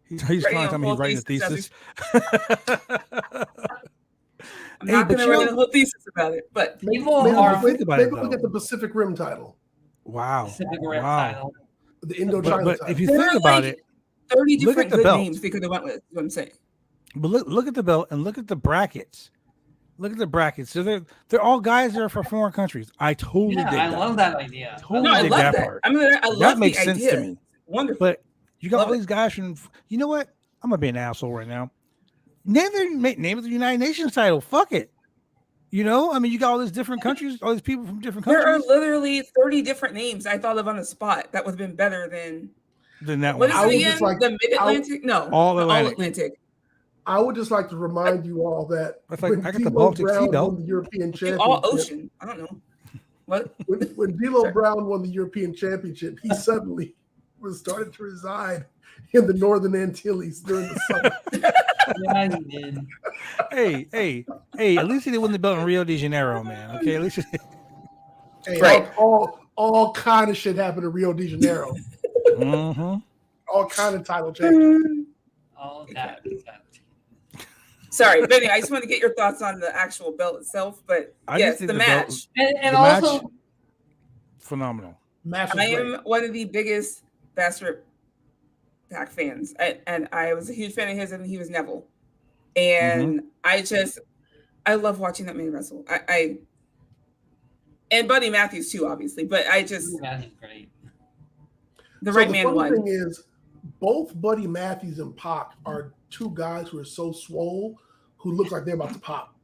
He's Writing trying to a tell me he's whole writing a thesis thesis. I'm Hey, not but going to you write know- a whole thesis about it, but People Maybe, are think about maybe it, look though. at the Pacific Rim title, Wow. Pacific Rim Wow. title. the Indochina But title. if you there think are about like it, 30 look at different the good belt. names they could have went with. Is what I'm saying. but look at the belt and look at the brackets. Look at the brackets. So they're all guys that are from foreign countries. I totally Yeah, dig I that. love that idea. Totally No, I dig love that that. part. I mean, I love That makes the sense idea. to me. Wonderful. But you got Love all it. these guys from. You know what? I'm gonna be an asshole right now. Name of the United Nations title. Fuck it. You know, I mean, you got all these different countries, all these people from different There are countries. literally 30 different names I thought of on the spot that would have been better than Than that what one. is I it would again? just like- the Mid Atlantic? No, All the Atlantic. All Atlantic. I would just like to remind you all that That's like, when I got the D'Lo Baltic Sea Brown belt. won the European You all Championship, ocean. I don't know. What? when D'Lo Sorry. Brown won the European Championship, he suddenly was started to reside in the Northern Antilles during the summer. Yeah, you did. Hey! At least he didn't win the belt in Rio de Janeiro, man. Okay, at least. Hey, Right. all kind of shit happened in Rio de Janeiro. Mm-hmm. All kind of title changes. All that. Sorry, Benny. I just want to get your thoughts on the actual belt itself. But I yes, just think the the belt- match. And The also, match- Phenomenal. Match was I great. am one of the biggest Bastard Pac fans, and I was a huge fan of his, and he was Neville, and I love watching that man wrestle. I and Buddy Matthews too, obviously, but I just that is great. the So right the man funny won. thing is, both Buddy Matthews and Pac are two guys who are so swole who look like they're about to pop.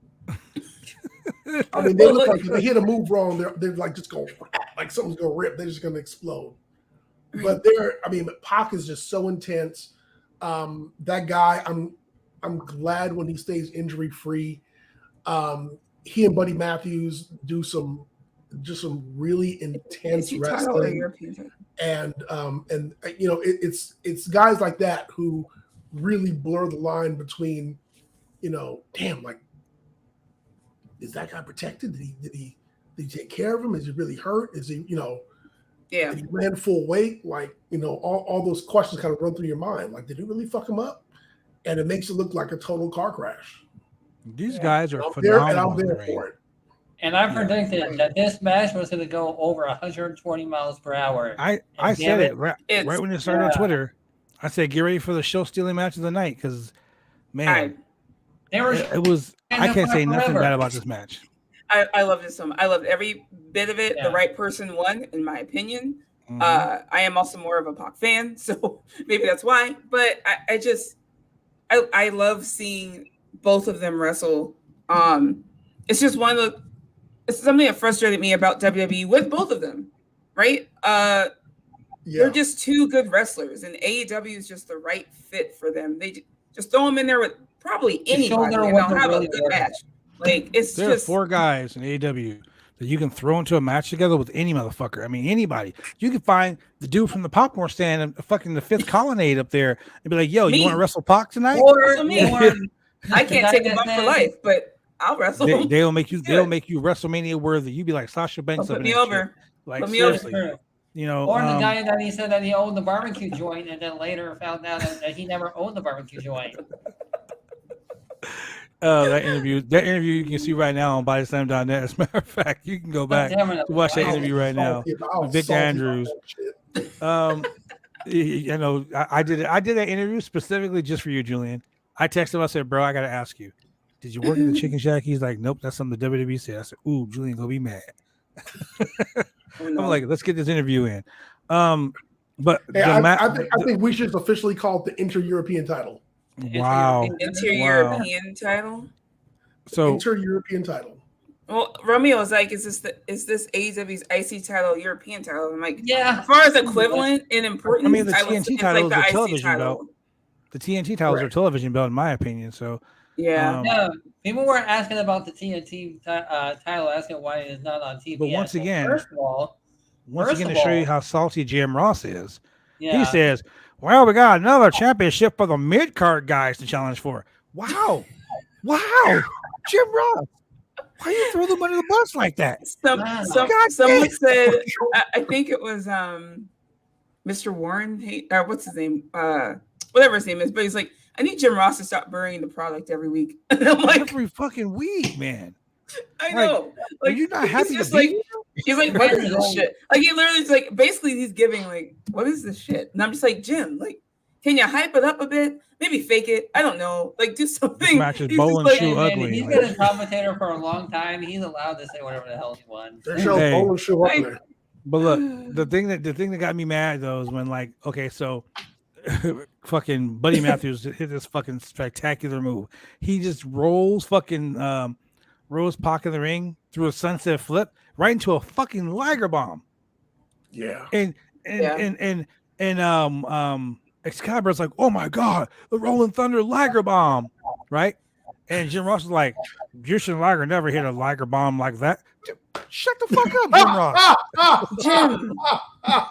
I mean, they look like if they hit a move wrong, they're like just going like something's gonna rip. They're just gonna explode. But Pac is just so intense. That guy, I'm glad when he stays injury free. He and Buddy Matthews do some really intense Is he title or wrestling, European title? and you know it's guys like that who really blur the line between, you know, damn, like, is that guy protected? Did he take care of him? Is he really hurt? Is he, you know, Yeah, did he ran full weight? Like, you know, all those questions kind of run through your mind. Like, did he really fuck him up? And it makes it look like a total car crash. These guys are I'm phenomenal. there in the ring. for it. And I predicted that this match was going to go over 120 miles per hour. I And said damn it right when it started on yeah. Twitter. I said, get ready for the show stealing match of the night because, man, They were it was. I can't say nothing bad about this match. I loved it so much. I loved every bit of it. Yeah. The right person won, in my opinion. Mhm. I am also more of a Pac fan, so maybe that's why. But I love seeing both of them wrestle. It's just it's something that frustrated me about WWE with both of them, right? Yeah. They're just two good wrestlers, and AEW is just the right fit for them. They just throw them in there with probably anybody, shoulder and what they'll have really a good works. match. Like it's There just are 4 guys in AEW that you can throw into a match together with any motherfucker. I mean, anybody. You can find the dude from the popcorn stand in fucking the 5th colonnade up there and be like, yo, Me. you want to wrestle Pac tonight? Or me. or I can't take a bump for life, but I'll wrestle. They'll make you. Let's do They'll it. make you WrestleMania worthy. You be like Sasha Banks. Put up in me that over. shit. Like Put me over. seriously, you know. Or the guy that he said that he owned the barbecue joint and then later found out that he never owned the barbecue joint. That interview you can see right now on bodyslam.net. As a matter of fact, you can go back Damn it, to watch that wow. interview right now. I'll Vic salty about Andrews. that shit. You know, I did that interview specifically just for you, Julian. I texted him. I said, "Bro, I got to ask you, did you work at the Chicken Shack?" He's like, "Nope, that's something the WWE said." I said, "Ooh, Julian, gonna be mad." I'm like, "Let's get this interview in." But Hey, the I think we should officially call it the Inter-European title. wow. Inter-European title. So Inter-European title. Well, Romeo was like, "Is this AEW's IC title, European title?" I'm like, Yeah. As far as equivalent in importance, I mean, the would TNT say it's title like is a the IC television title. belt. The TNT titles are Right. television belt, in my opinion. So Yeah. No, people were asking about the TNT title, asking why it is not on TBS. But once again, first of all, to show you how salty Jim Ross is, yeah, he says, "Well, we got another championship for the mid card guys to challenge for." Wow, Jim Ross, why you throw them under the bus like that? Someone said, I think it was Mr. Warren. What's his name? whatever his name is, but he's like, I need Jim Ross to stop burying the product every week. And I'm like, every fucking week, man. I know. Are you not happy he's just to be like, he's like, what is this shit? Like he literally is like, basically he's giving like, what is this shit? And I'm just like, Jim, like, can you hype it up a bit? Maybe fake it. I don't know. Like do something. This match is He's bowling just shoe like, ugly. He's been a commentator for a long time. He's allowed to say whatever the hell he wants. There's no Hey. bowling shoe up there. But look, the thing that got me mad though is when like, okay, so fucking Buddy Matthews hit this fucking spectacular move. He just rolls Pac in the ring through a sunset flip right into a fucking Liger bomb. Yeah. And Excalibur's like, oh my god, the Rolling Thunder Liger bomb, right? And Jim Ross is like, Jushin Liger never hit a Liger bomb like that. Shut the fuck up, Jim Ross. Jim,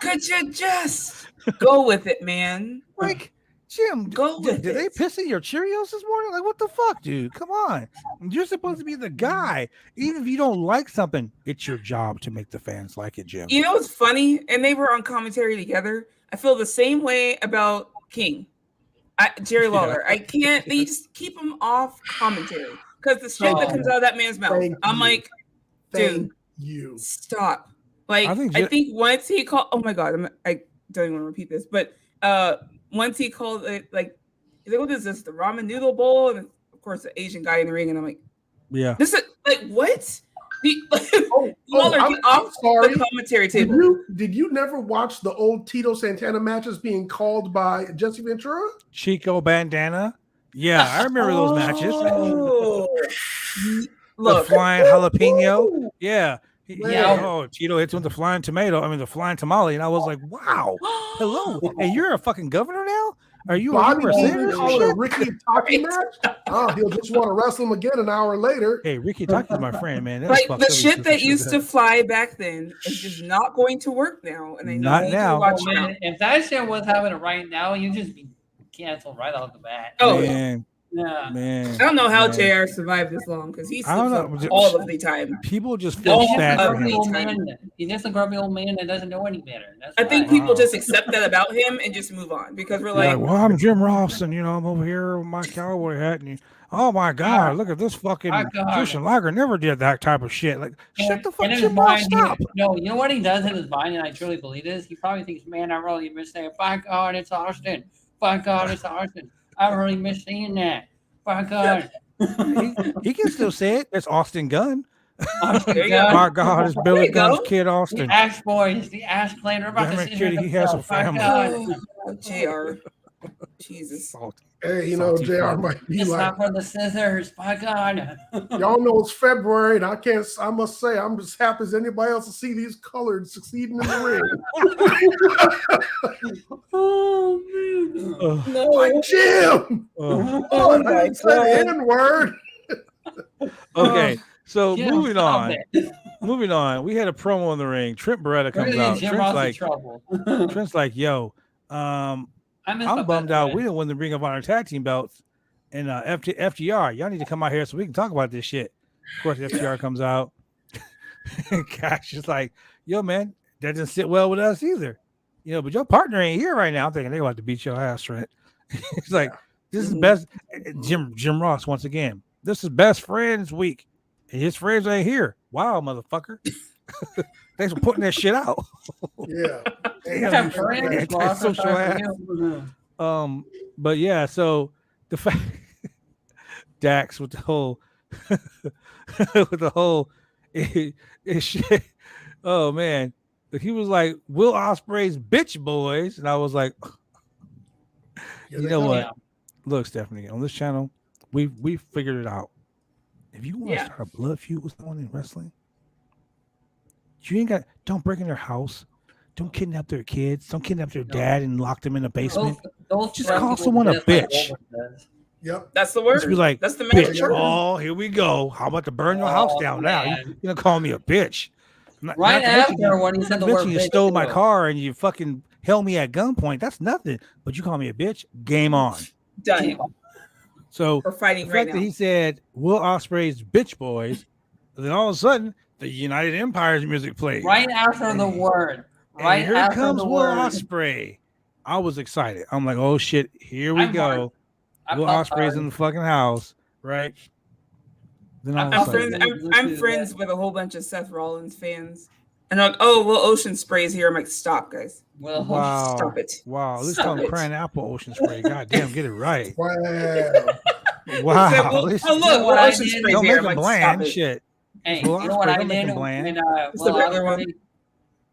could you just go with it, man? Like, Jim, Go with did they it. piss in your Cheerios this morning? Like, what the fuck, dude? Come on. You're supposed to be the guy. Even if you don't like something, it's your job to make the fans like it, Jim. You know what's funny? And they were on commentary together. I feel the same way about King, Jerry Lawler. I can't. They just keep him off commentary because the shit that comes out of that man's mouth. Thank I'm you. like, Thank dude, you. stop. Like, I think I think once he called. Oh my god, I don't even want to repeat this, but once he called it like, he's like, what is this? The ramen noodle bowl, and of course the Asian guy in the ring, and I'm like, Yeah. this is like what? Oh, Lawler, I'm get off sorry. the commentary table. Did you never watch the old Tito Santana matches being called by Jesse Ventura? Chico Bandana. Yeah, I remember those matches. Oh. The Look, flying jalapeno. Yeah. Yeah. Oh, Tito hits with the flying the flying tamale. And I was like, wow. Hello. And you're a fucking governor now? Are you Bobby a didn't senator? call it a Ricky Taki match. Oh, he'll just want to wrestle him again an hour later. Hey, Ricky Taki's my friend, man. That's like fucked the up. shit that used to fly back then is just not going to work now. And I know Not you now. watch Oh, man, if that shit was happening right now, you'd just be canceled right off the bat. Oh, man, Yeah. man. I don't know how Man. JR survived this long because he I don't slips know. up all of the time. People just feel He's just a sad for grumpy him. old man. He's just a grumpy old man that doesn't know any better. That's I think why. people just accept that about him and just move on because we're Like, like, well, I'm Jim Ross, and I'm over here with my cowboy hat, and oh my god, look at this fucking My God. Jushin Liger never did that type of shit. Like, shut the fuck, in his Jim Ross, mind, stop. No, you know what he does in his mind, and I truly believe this. He probably thinks, "Man, I really miss saying, by God, it's Austin. By God, it's Austin. I really miss seeing that. By God." He can still say it. It's Austin Gunn. Austin There you Gunn. My God, it's There Billy you go. Gunn's kid, The Austin. Ash Boys, the Ash Clan, are about Damn to it, sit Kitty, here he has a themselves. By family. God. oh, JR. Jesus. Hey, Salty JR family. might be It's like, not for the scissors. By God. y'all know it's February, and I must say, I'm as happy as anybody else to see these colors succeeding in the ring. Oh, man. Uh, Like, Jim! uh, Oh I my didn't say the God. N-word. okay, so Jim, moving stop on. it. Moving on. We had a promo in the ring. Trent Beretta comes Really, out. Jim Trent's Ross in like, trouble. Trent's like, yo, I miss my I'm bummed best out. friend. We didn't win the Ring of Honor tag team belts. And FTR, y'all need to come out here so we can talk about this shit. Of course, FTR comes out. And Cash is like, yo, man, that doesn't sit well with us either. But your partner ain't here right now. I'm thinking they're about to beat your ass, Trent. He's like, this is best. Jim Ross, once again, this is best friends week. And his friends ain't here. Wow, motherfucker. Thanks for putting that shit out. Yeah. Yeah, friends, Anti-social Ross, ass. But yeah, so the fact Dax with the whole shit. Oh man, he was like Will Ospreay's bitch boys, and I was like, you know what? Yeah. Look, Stephanie, on this channel, we figured it out. If you want to Yeah. start a blood feud with someone in wrestling, you ain't got. Don't break in their house. Don't kidnap their kids. Don't kidnap their dad and lock them in a basement. Just call someone a bitch. Yep. That's the word. Just be like, That's the bitch. message. Oh, here we go. How about to burn your house down now? man. You're gonna call me a bitch? Right to mention after when he said the word you bitch, stole my too. car and you fucking held me at gunpoint. That's nothing. But you call me a bitch. Game on. Done. So We're fighting the right fact now. that he said Will Ospreay's bitch boys, then all of a sudden the United Empire's music plays. Right after the word. And Right here after comes the Will word. Ospreay. I was excited. I'm like, oh shit, here we go. Will Ospreay's in the fucking house, right? Then I'm friends with a whole bunch of Seth Rollins fans. And they're like, oh, Will Ocean Spray's here. I'm like, stop, guys. Wow. Stop it. Wow. Let's call him Crying Apple Ocean Spray. God damn, get it right. Wow. Wow. Look, Will Ocean Spray's don't here. make him bland. Shit. Hey, you know what I did when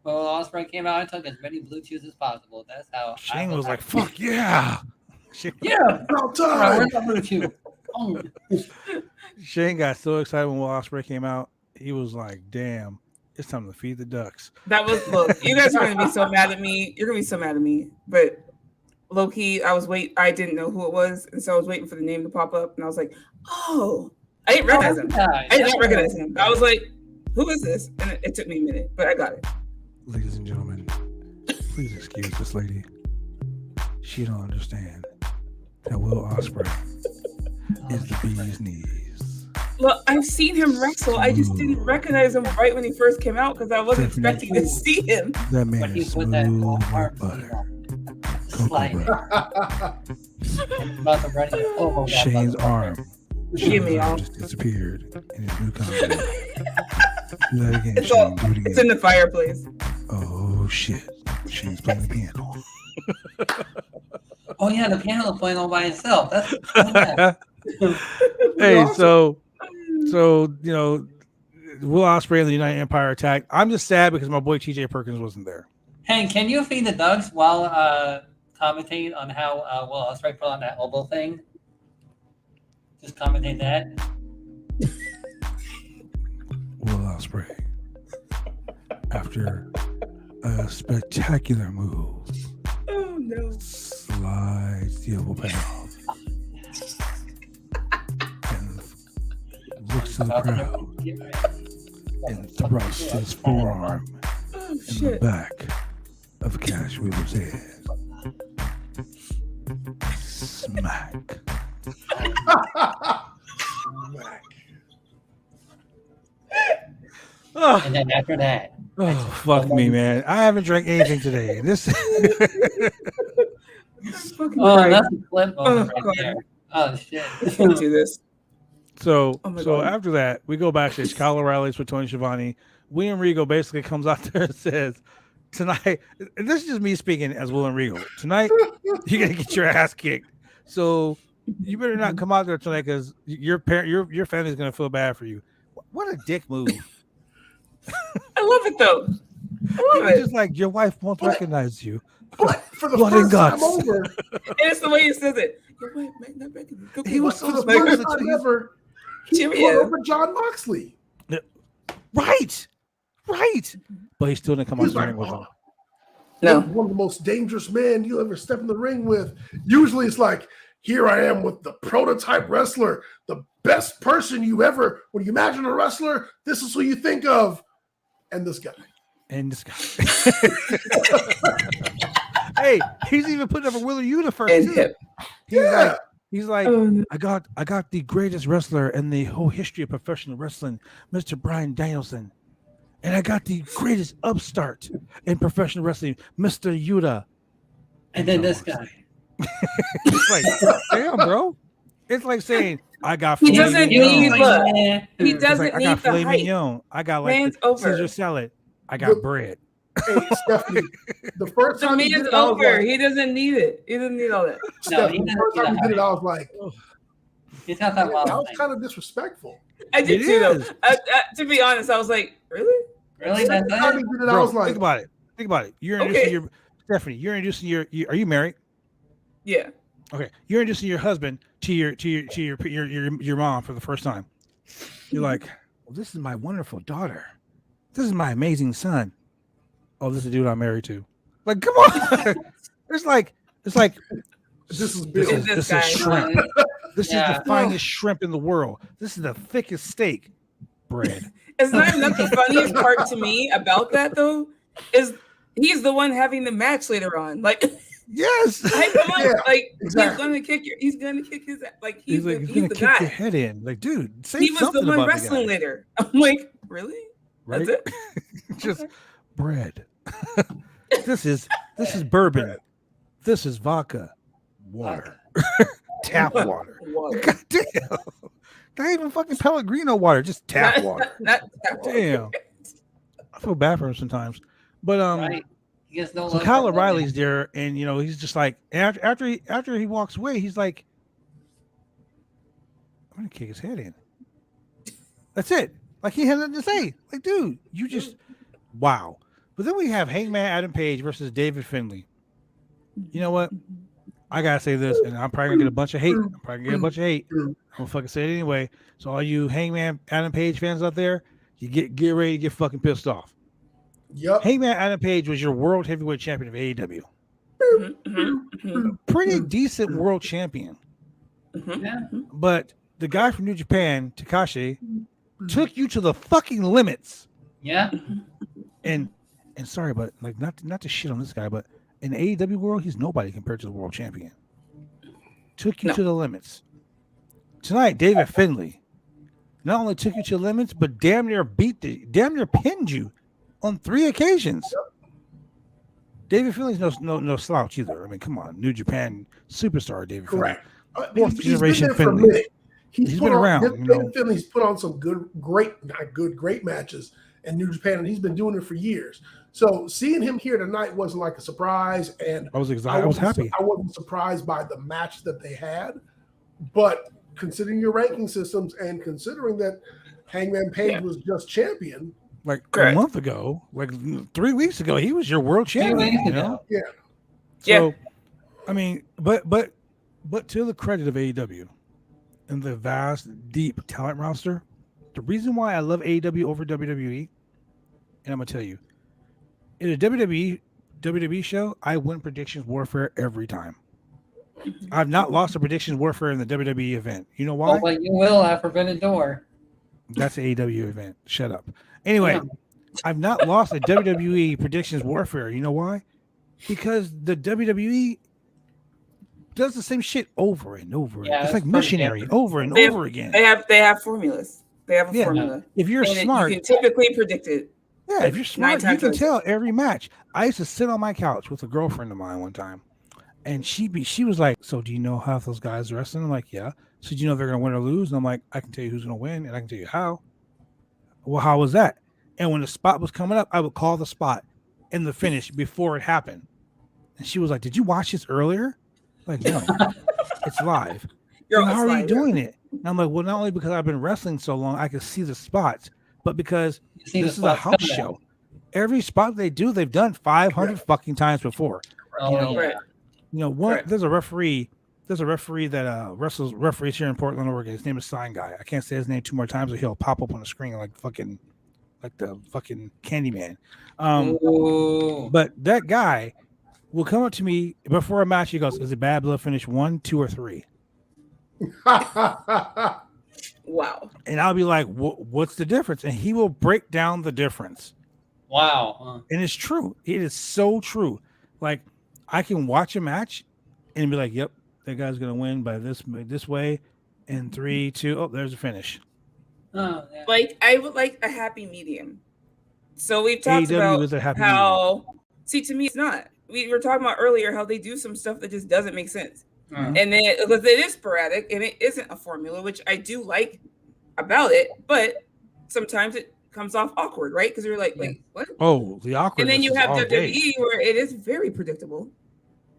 Will Ospreay came out? I took as many blue chews as possible. That's how Shane was like, fuck yeah. Yeah. About time. Where's the blue chew? Oh. Shane got so excited when Will Ospreay came out. He was like, damn, it's time to feed the ducks. That was, look, you guys are going to be so mad at me. You're going to be so mad at me. But low key, I didn't know who it was. And so I was waiting for the name to pop up. And I was like, oh, I didn't recognize him. I did not recognize him. I was like, who is this? And it took me a minute, but I got it. Ladies and gentlemen, please excuse this lady. She don't understand that Will Ospreay is the bee's knees. Look, I've seen him wrestle. I just didn't recognize him right when he first came out because I wasn't expecting to see him. That man is smooth like butter. Shane's arm just disappeared in his new combo. Do that again, Shane. Do it again. It's in the fireplace. Oh shit! Shane's playing the piano. Oh yeah, the piano playing all by itself. That's hey, so you know, Will Ospreay and the United Empire attack. I'm just sad because my boy TJ Perkins wasn't there. Hey, can you feed the ducks while commentate on how Will Ospreay put on that elbow thing? Just commentate that. Will Ospreay, after a spectacular move, slides the elbow pad off and looks to the crowd and thrusts his forearm in the back of Cash Wheeler's head. Smack. Oh. And then after that. Oh, fuck me, man. I haven't drank anything today. This that's a flip right there. Oh, shit. I can't do this. So after that, we go backstage. Kyle O'Reilly's with Tony Schiavone. William Regal basically comes out there and says, tonight, and this is just me speaking as William Regal. Tonight, you're going to get your ass kicked. So you better not come out there tonight because your family's going to feel bad for you. What a dick move. I love it, though. I love it. Just like your wife won't recognize you. But for the Blood first and time guts. over, It's the way he says it. Your wife might not recognize you. He was for so the first smart. time ever, he put over Jon Moxley. Right. But he still didn't come out He's the like, ring with him. No. One of the most dangerous men you'll ever step in the ring with. Usually it's like, here I am with the prototype wrestler, the best person you ever, when you imagine a wrestler, this is who you think of. And this guy. Hey, he's even putting up a Wheeler Universe too. He's like, I got the greatest wrestler in the whole history of professional wrestling, Mr. Bryan Danielson. And I got the greatest upstart in professional wrestling, Mr. Yuta. And then this guy. It's like, damn, bro. It's like saying, I got He doesn't need look. He It's doesn't like, I need got the filet hype. mignon. I got like Man's over. Caesar salad. I got bread. Hey, Stephanie, the first The time he did man's it, I was over. like, He doesn't need it. He doesn't need all that. Stephanie, the first time he did it, I was like, He's not that that wild. was kind of disrespectful. I did It too, is. though. To be honest, I was like, really? Really? The That's second time he it? did it, I Bro, was like, think about it. You're introducing Stephanie. You're introducing are you married? Yeah. Okay, you're introducing your husband to your mom for the first time. You're like, well, this is my wonderful daughter. This is my amazing son. Oh, this is the dude I'm married to. Like, come on. it's like this is This Bill. is this is shrimp. This is Yeah. the finest shrimp in the world. This is the thickest steak. Bread. It's not even the funniest part to me about that, though, is he's the one having the match later on. Like, Yes. I come on, Yeah, like exactly. he's gonna kick his like he's He's gonna the kick guy. your head in. Like, dude, say He was something the one about wrestling the guy. later. I'm like, really? Right? That's it? Just bread. This is bourbon This is vodka, water, tap water. God damn. Not even fucking Pellegrino water, just tap water. Not tap water. Damn. I feel bad for him sometimes. But Right. He gets no so love Kyle from O'Reilly's there, and you know, he's just like after he walks away, he's like, I'm gonna kick his head in. That's it. Like he had nothing to say. Like, dude, you just wow. But then we have Hangman Adam Page versus David Finley. You know what? I gotta say this, and I'm probably gonna get a bunch of hate. I'm gonna fucking say it anyway. So all you Hangman Adam Page fans out there, you get ready to get fucking pissed off. Yep. Hangman Adam Page was your world heavyweight champion of AEW. Pretty decent world champion. Yeah. But the guy from New Japan, Takashi, took you to the fucking limits. Yeah. And sorry, but like not to shit on this guy, but in the AEW world, he's nobody compared to the world champion. Took you to the limits. Tonight, David Finley not only took you to the limits, but damn near pinned you on 3 occasions. David Finley's no slouch either. I mean, come on, New Japan superstar David Correct. Finley. Fourth He's generation been there for a Finley. minute. He's been around. David Finley's put on some great matches in New Japan, and he's been doing it for years. So seeing him here tonight wasn't like a surprise, and I was excited. I was happy. I wasn't surprised by the match that they had, but considering your ranking systems and considering that Hangman Page was just champion, like a month ago, like 3 weeks ago, he was your world champion. You know? Yeah. So, I mean, but to the credit of AEW and the vast, deep talent roster, the reason why I love AEW over WWE, and I'm gonna tell you, in a WWE show, I win predictions warfare every time. I've not lost a predictions warfare in the WWE event. You know why? Oh, but you will at Forbidden Door. That's an AEW event. Shut up. Anyway, I've not lost a WWE predictions warfare. You know why? Because the WWE does the same shit over and over. Yeah, it's like missionary over and over again. They have formulas. They have a formula. If you're smart, you can typically predict it. Yeah, if you're smart, you can tell every match. I used to sit on my couch with a girlfriend of mine one time, and she was like, "So do you know half those guys wrestling?" I'm like, "Yeah." So do you know if they're gonna win or lose? And I'm like, "I can tell you who's gonna win, and I can tell you how." Well, how was that? And when the spot was coming up, I would call the spot and the finish before it happened. And she was like, "Did you watch this earlier?" I'm like, no, it's live. How are you doing it? And I'm like, well, not only because I've been wrestling so long, I can see the spots, but because this is a house show. Every spot they do, they've done 500 fucking times before. There's a referee that referees here in Portland, Oregon. His name is Sign Guy. I can't say his name 2 more times, or he'll pop up on the screen like the fucking Candyman. But that guy will come up to me before a match. He goes, "Is it Bad Blood finish 1, 2, or 3?" Wow. And I'll be like, "What's the difference?" And he will break down the difference. Wow. And it's true. It is so true. Like, I can watch a match and be like, "Yep, that guy's gonna win by this way." And 3, 2, oh, there's a finish. Oh, yeah. Like, I would like a happy medium. So we've talked AEW about how. See, to me, it's not. We were talking about earlier how they do some stuff that just doesn't make sense. And then because it is sporadic and it isn't a formula, which I do like about it, but sometimes it comes off awkward, right? Because you're like, what? Oh, the awkward. And then you have WWE where it is very predictable.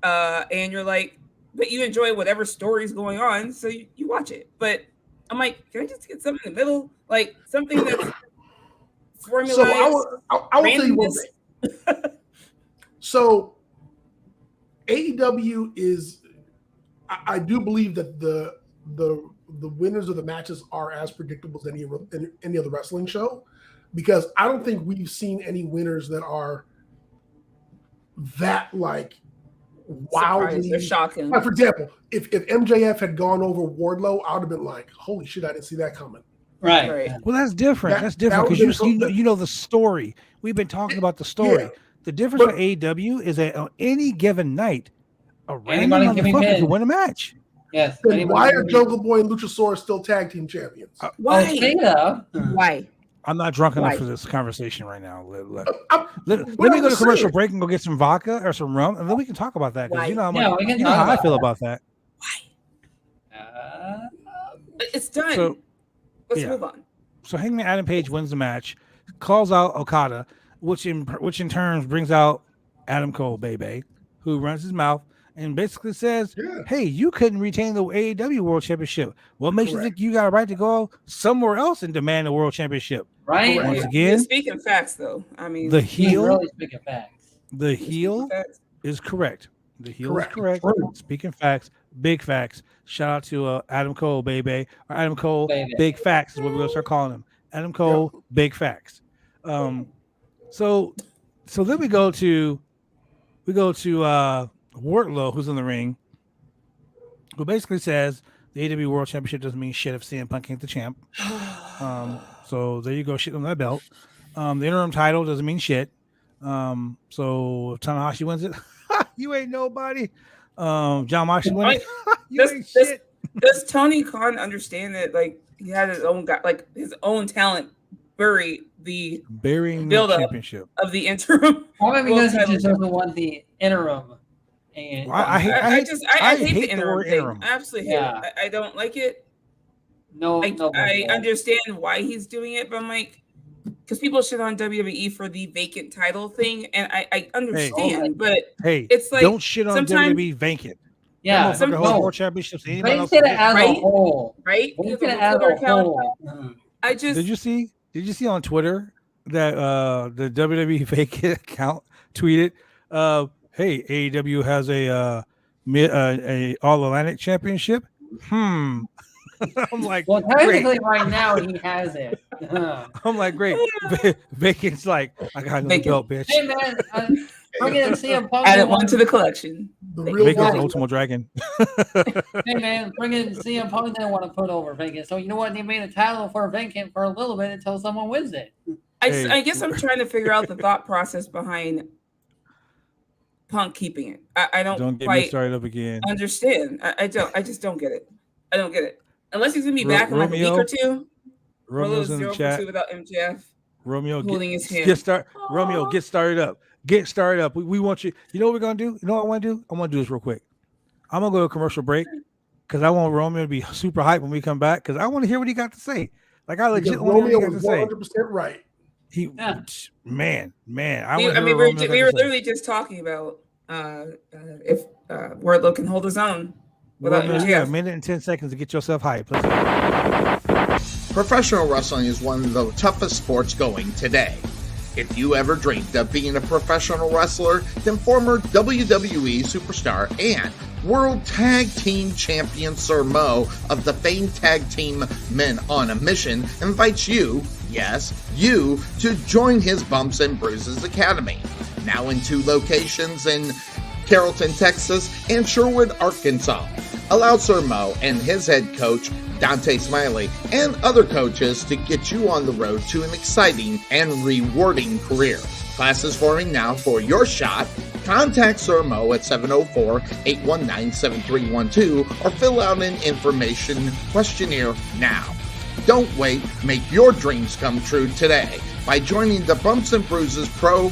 And you're like, but you enjoy whatever story's going on, so you watch it. But I'm like, can I just get something in the middle? Like something that's formula. So I will tell you one thing. So AEW is, I do believe that the winners of the matches are as predictable as any other wrestling show, because I don't think we've seen any winners that are that like wildly shocking. Like, for example, if MJF had gone over Wardlow, I would have been like, "Holy shit, I didn't see that coming." Right. Well, that's different. That's different because you know the story. We've been talking about the story. Yeah. The difference with AEW is that on any given night, a random motherfucker can win a match. Yes. Then why are Jungle Boy and Luchasaurus still tag team champions? Why? Why? I'm not drunk enough Why? for this conversation right now. Let what me I go to was commercial saying. break and go get some vodka or some rum, and then we can talk about that. Because Why? you know, Yeah, we can you know talk how I about feel that. about that. It's done. So, Let's yeah. move on. So Hangman Adam Page wins the match, calls out Okada, which in turn brings out Adam Cole, baby, who runs his mouth and basically says, Yeah. "Hey, you couldn't retain the AEW World Championship. What makes you Correct. think you got a right to go somewhere else and demand the World Championship?" Right? Correct. Once You're again, speaking facts, though. I mean, the He's heel, really speaking facts. the you're speaking heel facts. is correct. The heel Correct. is correct. True. Speaking facts, big facts. Shout out to Adam Cole, baby, or Adam Cole, Baby. big facts is what we're gonna start calling him. Adam Cole, big facts. So then we go to Wardlow, who's in the ring, who basically says the AEW World Championship doesn't mean shit if CM Punk ain't the champ. So there you go, shit on that belt. The interim title doesn't mean shit. So if Tanahashi wins it, you ain't nobody. Jon Moxley wins it, you ain't shit. Does Tony Khan understand that like he had his own guy, like his own talent bury the Burying the build-up championship. of the interim? Probably because he Well, just doesn't want the interim. And I hate hate the interim word thing. interim. I absolutely hate Yeah. it. I don't like it. no, I understand why he's doing it, but I'm like, because people shit on WWE for the vacant title thing, and I understand, but Hey, it's like don't shit on sometimes- WWE vacant. Yeah, That motherfucker holds no. more championships than anybody But else. instead of in as a Right? whole, right? we He has can a add Twitter a account. whole. I just Did you see on Twitter that the WWE fake account tweeted, "Hey, AEW has a All Atlantic Championship." I'm like, Well, great. technically, right now he has it. I'm like, great. Vacant's like, I got another Vacant. belt, bitch. Hey man, bring in CM Punk. added one to the collection. The real Vacant's Vacant. Ultimate Dragon. Hey man, bring in CM Punk. They want to put over Vacant. So you know what? They made a title for Vacant for a little bit until someone wins it. Hey. I guess I'm trying to figure out the thought process behind Punk keeping it. I don't Don't get me quite started up again. understand. I don't. I just don't get it. I don't get it. Unless he's gonna be Ro- back in like a week Romeo? or two. Romeo's in the 0 for chat. 2 without MJF. Romeo, holding his hand. get start. Romeo, get started up. Get started up. We want you. You know what we're gonna do? You know what I want to do? I want to do this real quick. I'm gonna go to a commercial break because I want Romeo to be super hyped when we come back because I want to hear what he got to say. Like I legit Because want to hear Romeo what he got was to say. 100% right. He, Yeah. man. I We want to hear were, what Romeo got we to were say. literally just talking about if Wardlow can hold his own without Romeo, you got a MJF. minute and 10 seconds to get yourself hyped. Let's go. Professional wrestling is one of the toughest sports going today. If you ever dreamed of being a professional wrestler, then former WWE superstar and World Tag Team Champion Sir Mo of the famed tag team Men on a Mission invites you, yes, you, to join his Bumps and Bruises Academy. Now in 2 locations in Carrollton, Texas and Sherwood, Arkansas. Allow Sir Mo and his head coach, Dante Smiley, and other coaches to get you on the road to an exciting and rewarding career. Classes forming now for your shot. Contact Sir Mo at 704-819-7312 or fill out an information questionnaire now. Don't wait, make your dreams come true today by joining the Bumps and Bruises Pro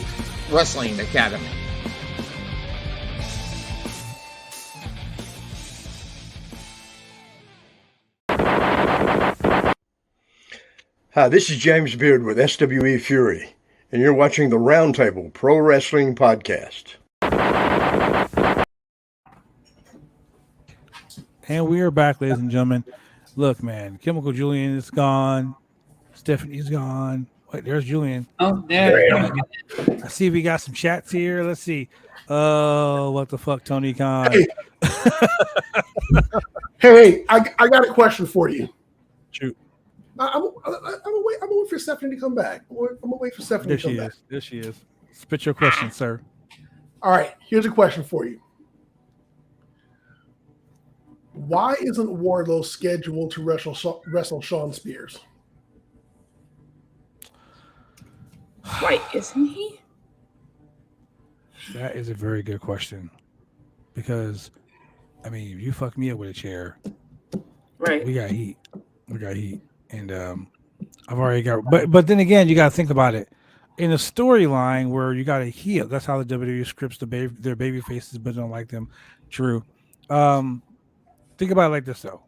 Wrestling Academy. Hi, this is James Beard with SWE Fury, and you're watching the Roundtable Pro Wrestling Podcast. And we are back, ladies and gentlemen. Look, man, Chemical Julian is gone. Stephanie's gone. Wait, there's Julian. Oh, there. I see we got some chats here. Let's see. Oh, what the fuck, Tony Khan? Hey, I got a question for you. Shoot. I'm gonna wait for Stephanie to come back. I'm gonna wait for Stephanie There to come she back. is. There she is. Spit your question, sir. All right, here's a question for you. Why isn't Wardlow scheduled to wrestle Sean Spears? Why isn't he? That is a very good question. Because, I mean, if you fuck me up with a chair, Right. we got heat. And I've already got, but then again, you got to think about it. In a storyline where you got a heel, that's how the WWE scripts their baby faces, but don't like them. True. Think about it like this though.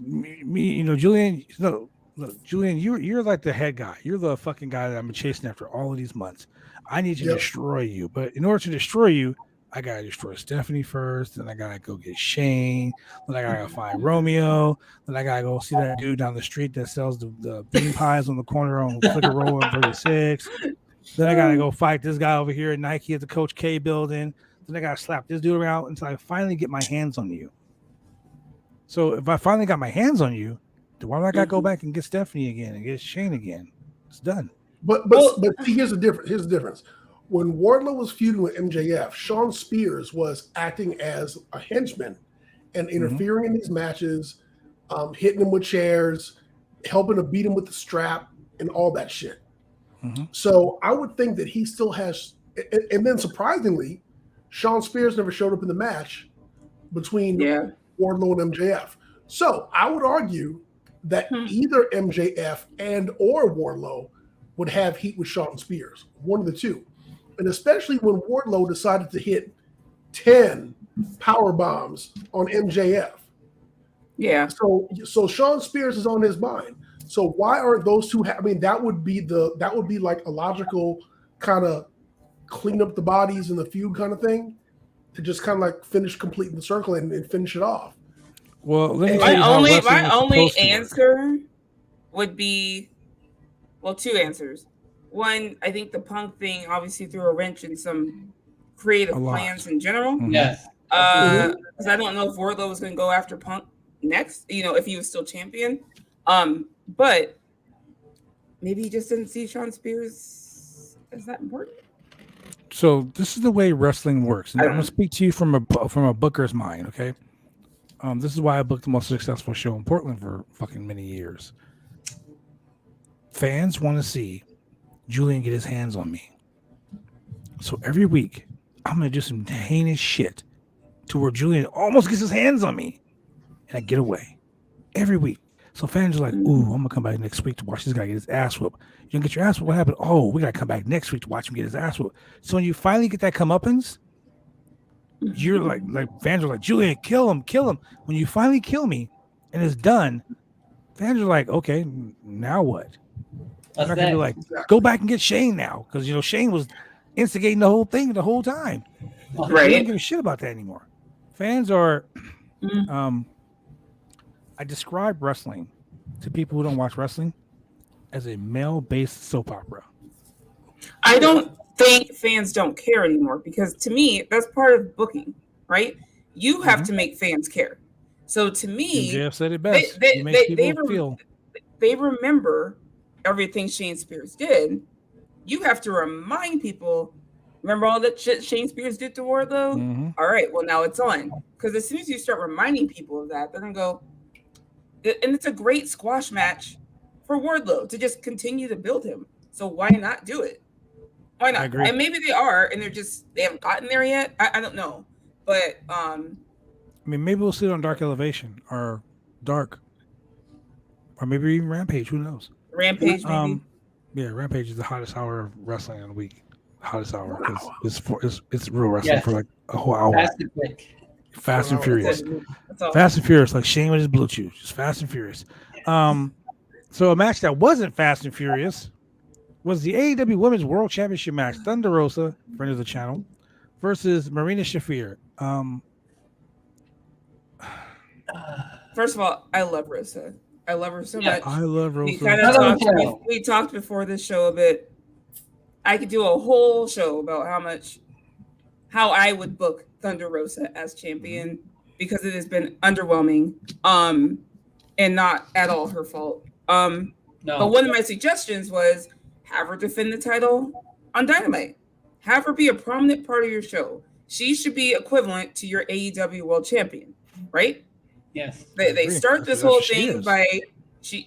Julian. No, look, Julian, you're like the head guy. You're the fucking guy that I'm chasing after all of these months. I need to destroy you, but in order to destroy you, I gotta destroy Stephanie first. Then I gotta go get Shane. Then I gotta find Romeo. Then I gotta go see that dude down the street that sells the bean pies on the corner on Flicker Roll and 36. Then I gotta go fight this guy over here at Nike at the Coach K building. Then I gotta slap this dude around until I finally get my hands on you. So if I finally got my hands on you, then why do I gotta go back and get Stephanie again and get Shane again? It's done. But see, here's the difference. Here's the difference. When Wardlow was feuding with MJF, Shawn Spears was acting as a henchman and interfering in these matches, hitting him with chairs, helping to beat him with the strap, and all that shit. So I would think that he still has. And then surprisingly, Shawn Spears never showed up in the match between Wardlow and MJF. So I would argue that either MJF and or Wardlow would have heat with Shawn Spears, one of the two. And especially when Wardlow decided to hit 10 power bombs on MJF. Yeah. So Shawn Spears is on his mind. So why aren't those two? I mean, that would be like a logical kind of clean up the bodies in the feud kind of thing to just kind of like finish completing the circle and finish it off. Well, let me my only answer would be, well, two answers. One, I think the Punk thing obviously threw a wrench in some creative plans in general. Yes. Because I don't know if Wardlow was going to go after Punk next, if he was still champion. But maybe he just didn't see Shawn Spears as that important. So this is the way wrestling works. And I'm going to speak to you from a booker's mind, okay? This is why I booked the most successful show in Portland for fucking many years. Fans want to see Julian get his hands on me. So every week, I'm going to do some heinous shit to where Julian almost gets his hands on me. And I get away. Every week. So fans are like, ooh, I'm going to come back next week to watch this guy get his ass whooped. You don't get your ass whooped? What happened? Oh, we got to come back next week to watch him get his ass whooped. So when you finally get that comeuppance, you're like fans are like, Julian, kill him. When you finally kill me and it's done, fans are like, okay, now what? I'm not gonna be like, go back and get Shane now, because Shane was instigating the whole thing the whole time. Right. I don't give a shit about that anymore. Fans are. I describe wrestling to people who don't watch wrestling as a male-based soap opera. I don't think fans don't care anymore, because to me that's part of booking, right? You have to make fans care. So to me, MJF said it best. they remember everything Shane Spears did. You have to remind people, remember all that shit Shane Spears did to Wardlow? All right, well, now it's on. Because as soon as you start reminding people of that, they're going to go, and it's a great squash match for Wardlow to just continue to build him. So why not do it? Why not? And maybe they are, and they haven't gotten there yet. I don't know. But, I mean, maybe we'll see it on Dark Elevation or Dark, or maybe even Rampage. Who knows? Rampage, maybe. Yeah, Rampage is the hottest hour of wrestling in the week. Hottest hour. It's real wrestling for like a whole hour. Fast and Furious. Fast and Furious, like Shane with his blue chew. Just Fast and Furious. So a match that wasn't Fast and Furious was the AEW Women's World Championship match. Thunder Rosa, friend of the channel, versus Marina Shafir. First of all, I love Rosa. I love her so much. I love Rosa. We talked before this show a bit. I could do a whole show about how I would book Thunder Rosa as champion, because it has been underwhelming, and not at all her fault. No. But one of my suggestions was have her defend the title on Dynamite. Have her be a prominent part of your show. She should be equivalent to your AEW World Champion, right? Yes. They start this whole thing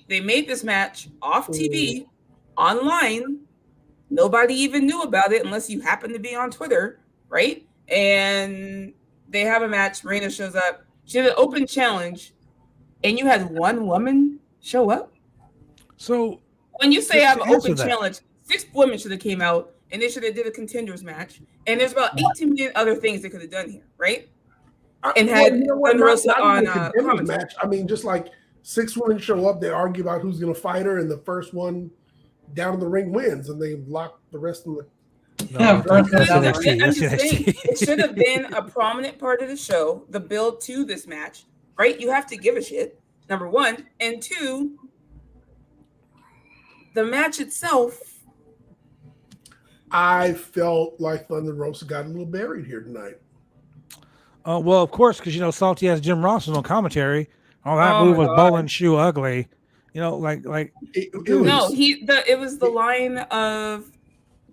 they made this match off TV, online. Nobody even knew about it unless you happen to be on Twitter, right? And they have a match. Marina shows up. She had an open challenge, and you had one woman show up. So when you say Just have to an answer open that. challenge, 6 women should have came out and they should have did a contenders match. And there's about 18 million other things they could have done here, right? And had you know what? Thunder Rosa Not on even a contenders commentary. match. I mean, just like 6 women show up, they argue about who's going to fight her, and the first one down in the ring wins, and they lock the rest of the. Yeah, first that's one down the NXT. ring. I'm That's just saying, NXT. it should have been a prominent part of the show, the build to this match, right? You have to give a shit, number one. And 2, the match itself. I felt like Thunder Rosa got a little buried here tonight. Well, of course, because Salty has Jim Ross on commentary. Oh, that Oh move my was God. bowling shoe ugly. It was, No, it was the line of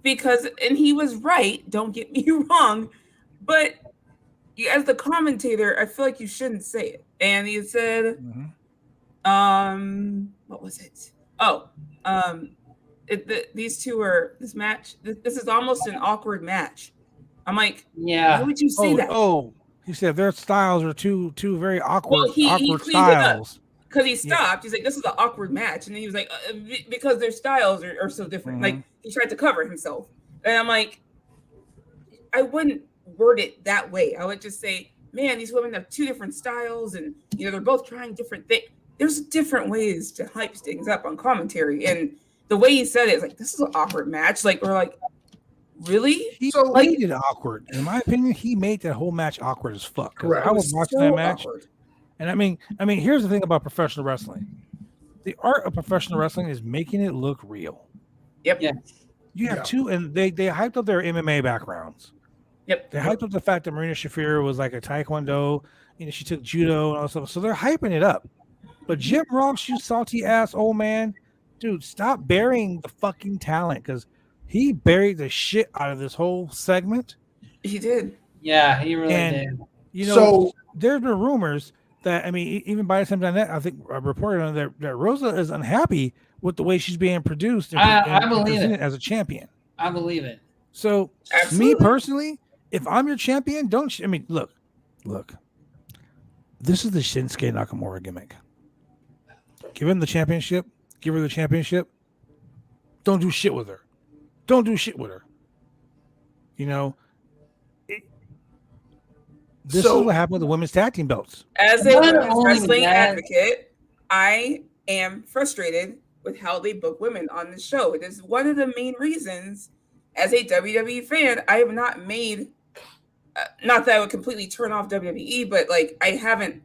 and he was right, don't get me wrong, but as the commentator, I feel like you shouldn't say it. And he said, what was it? Oh, these two are this match. This is almost an awkward match. I'm like, Yeah. why would you say that? Oh, he said their styles are two very awkward, Well, he awkward cleaned it up. styles. Because he stopped. He's like, this is an awkward match. And then he was like, because their styles are so different. Like, he tried to cover himself. And I'm like, I wouldn't word it that way. I would just say, man, these women have 2 different styles. And, they're both trying different things. There's different ways to hype things up on commentary. And the way he said it is like, this is an awkward match. Like, we're like, really? He So, made it awkward. In my opinion, he made that whole match awkward as fuck. 'Cause Correct. I was watching that match. Awkward. And I mean, here's the thing about professional wrestling. The art of professional wrestling is making it look real. Yep. Yeah. You have Yeah. 2, and they hyped up their MMA backgrounds. Yep. They hyped up the fact that Marina Shafir was like a taekwondo. She took judo and all that stuff. So they're hyping it up. But Jim Ross, you salty ass old man, dude, stop burying the fucking talent, because he buried the shit out of this whole segment. He did. Yeah, he really And did. So- there's been rumors that, even by the time that I think I reported on that Rosa is unhappy with the way she's being produced and, I believe presented it. as a champion. I believe it. So Absolutely. me personally, if I'm your champion, look. This is the Shinsuke Nakamura gimmick. Give him the championship. Give her the championship. Don't do shit with her. This is what happened with the women's tag team belts. As a Not women's only wrestling that- advocate, I am frustrated with how they book women on the show. It is one of the main reasons, as a WWE fan, I have not made, not that I would completely turn off WWE, but like I haven't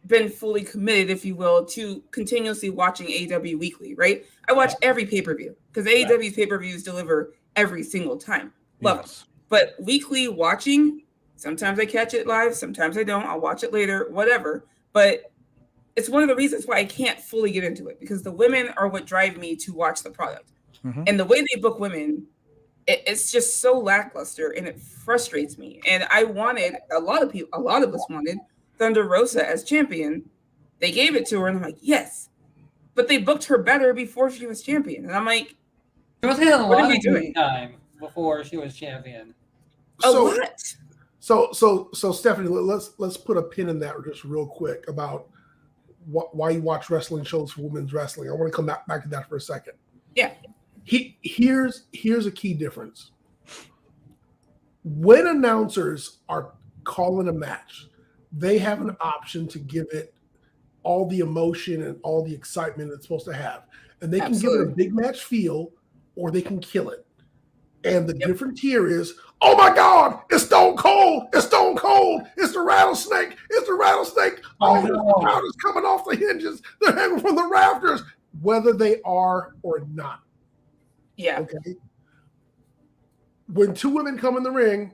been fully committed, if you will, to continuously watching AEW weekly, right? I watch every pay-per-view because AEW's pay-per-views deliver every single time. Love them. But weekly watching, sometimes I catch it live, sometimes I don't. I'll watch it later, whatever. But it's one of the reasons why I can't fully get into it, because the women are what drive me to watch the product. And the way they book women, it's just so lackluster, and it frustrates me. And I wanted, a lot of us wanted Thunder Rosa as champion. They gave it to her, and I'm like, yes. But they booked her better before she was champion. And I'm like, Rosa had a What are lot we of doing? time before she was champion. what? So Stephanie, let's put a pin in that just real quick about why you watch wrestling shows for women's wrestling. I want to come back to that for a second. Yeah. Here's a key difference. When announcers are calling a match, they have an option to give it all the emotion and all the excitement it's supposed to have. And they can give it a big match feel, or they can kill it. And the difference here is, oh my God, it's Stone Cold. It's Stone Cold. It's the rattlesnake. It's the rattlesnake. Oh, the crowd is coming off the hinges. They're hanging from the rafters, whether they are or not. Yeah. Okay. When 2 women come in the ring,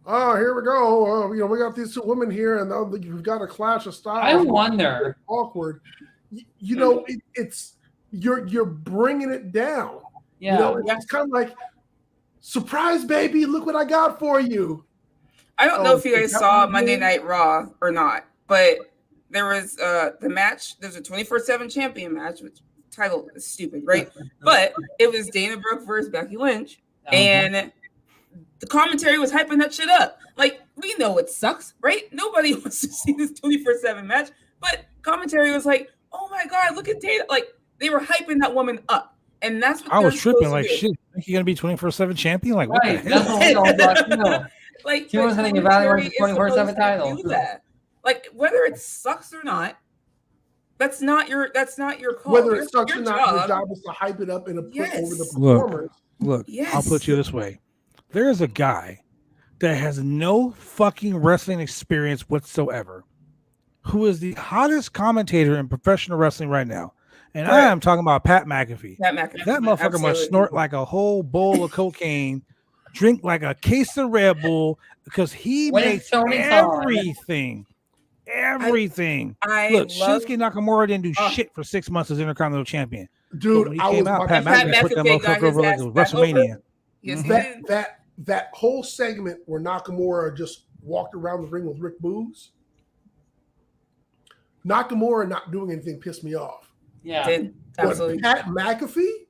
here we go. We got these 2 women here, and you've got a clash of styles. I wonder. It's awkward. It's you're bringing it down. Yeah. It's kind of like, surprise, baby! Look what I got for you. I don't know if you guys saw Monday Night Raw or not, but there was the match. There's a 24/7 champion match, which title is stupid, right? But it was Dana Brooke versus Becky Lynch, and the commentary was hyping that shit up. Like, we know it sucks, right? Nobody wants to see this 24/7 match, but commentary was like, oh my God, look at Dana. Like, They were hyping that woman up, and that's what I was tripping supposed like to do. shit. Think you're gonna be 24/7 champion? Like what Right. the That's hell? what we all thought, you know. Like She was gonna evaluate the commentary is 24/7 supposed to title. do that. Like whether it sucks or not, that's not your call. Whether it sucks or Your not, your job is to hype it up and to put over the Yes. performers. Look, Yes. I'll put you this way. There is a guy that has no fucking wrestling experience whatsoever, who is the hottest commentator in professional wrestling right now. And I am talking about Pat McAfee. Pat McAfee. That motherfucker Absolutely. must snort like a whole bowl of cocaine, drink like a case of Red Bull, because he When makes Tony's on. everything. Everything. I Look, love Shinsuke Nakamura didn't do shit for 6 months as Intercontinental Champion. But Dude, when he I came was out, about Pat to Pat McAfee put that McAfee got motherfucker over his like ass it was back over. WrestleMania. Yes, he that did. that whole segment where Nakamura just walked around the ring with Rick Boogs. Nakamura not doing anything pissed me off. Yeah. Did. But Absolutely. Pat McAfee,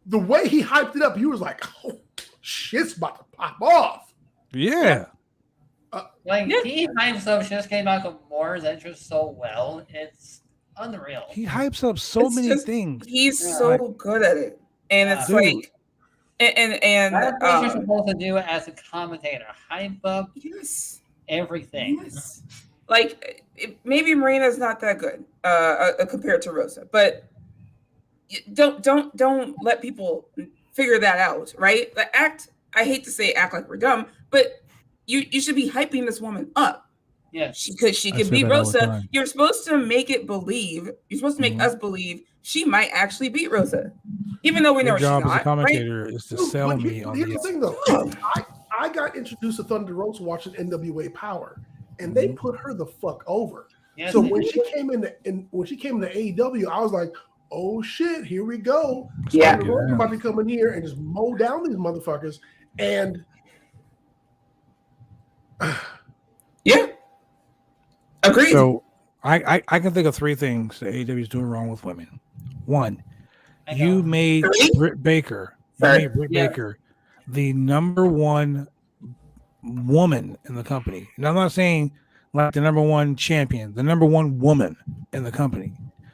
the way he hyped it up, he was like, "Oh, shit's about to pop off." Yeah. Like Yeah. he hypes up Shinsuke Nakamura's entrance so well, it's unreal. He hypes up so It's many just- things. He's Yeah. so good at it, and it's Dude. like, and That's what you're supposed to do as a commentator. Hype up yes, everything. yes. Like maybe Marina's not that good compared to Rosa, but don't let people figure that out, right? The act. I hate to say act like we're dumb, but you should be hyping this woman up. Yes. Because she I could say beat that all the Rosa. time. You're supposed to make it believe. You're supposed to make Mhm. us believe she might actually beat Rosa, even though we know Your she's job as a not. Right? commentator is to Dude, sell but me on here's the the thing, though. I got introduced to Thunder Rosa watching NWA Power, and they put her the fuck over. Yes, So they when do. she came into AEW, I was like, "Oh shit, here we go." Yeah. Thunder Rosa about to come in here and just mow down these motherfuckers. And Yeah. Agreed. So I can think of three things that AEW is doing wrong with women. One, I you know. made Three? Britt Baker, Sorry. Yeah. the number one woman in the company. And I'm not saying like the number one champion, the number one woman in the company.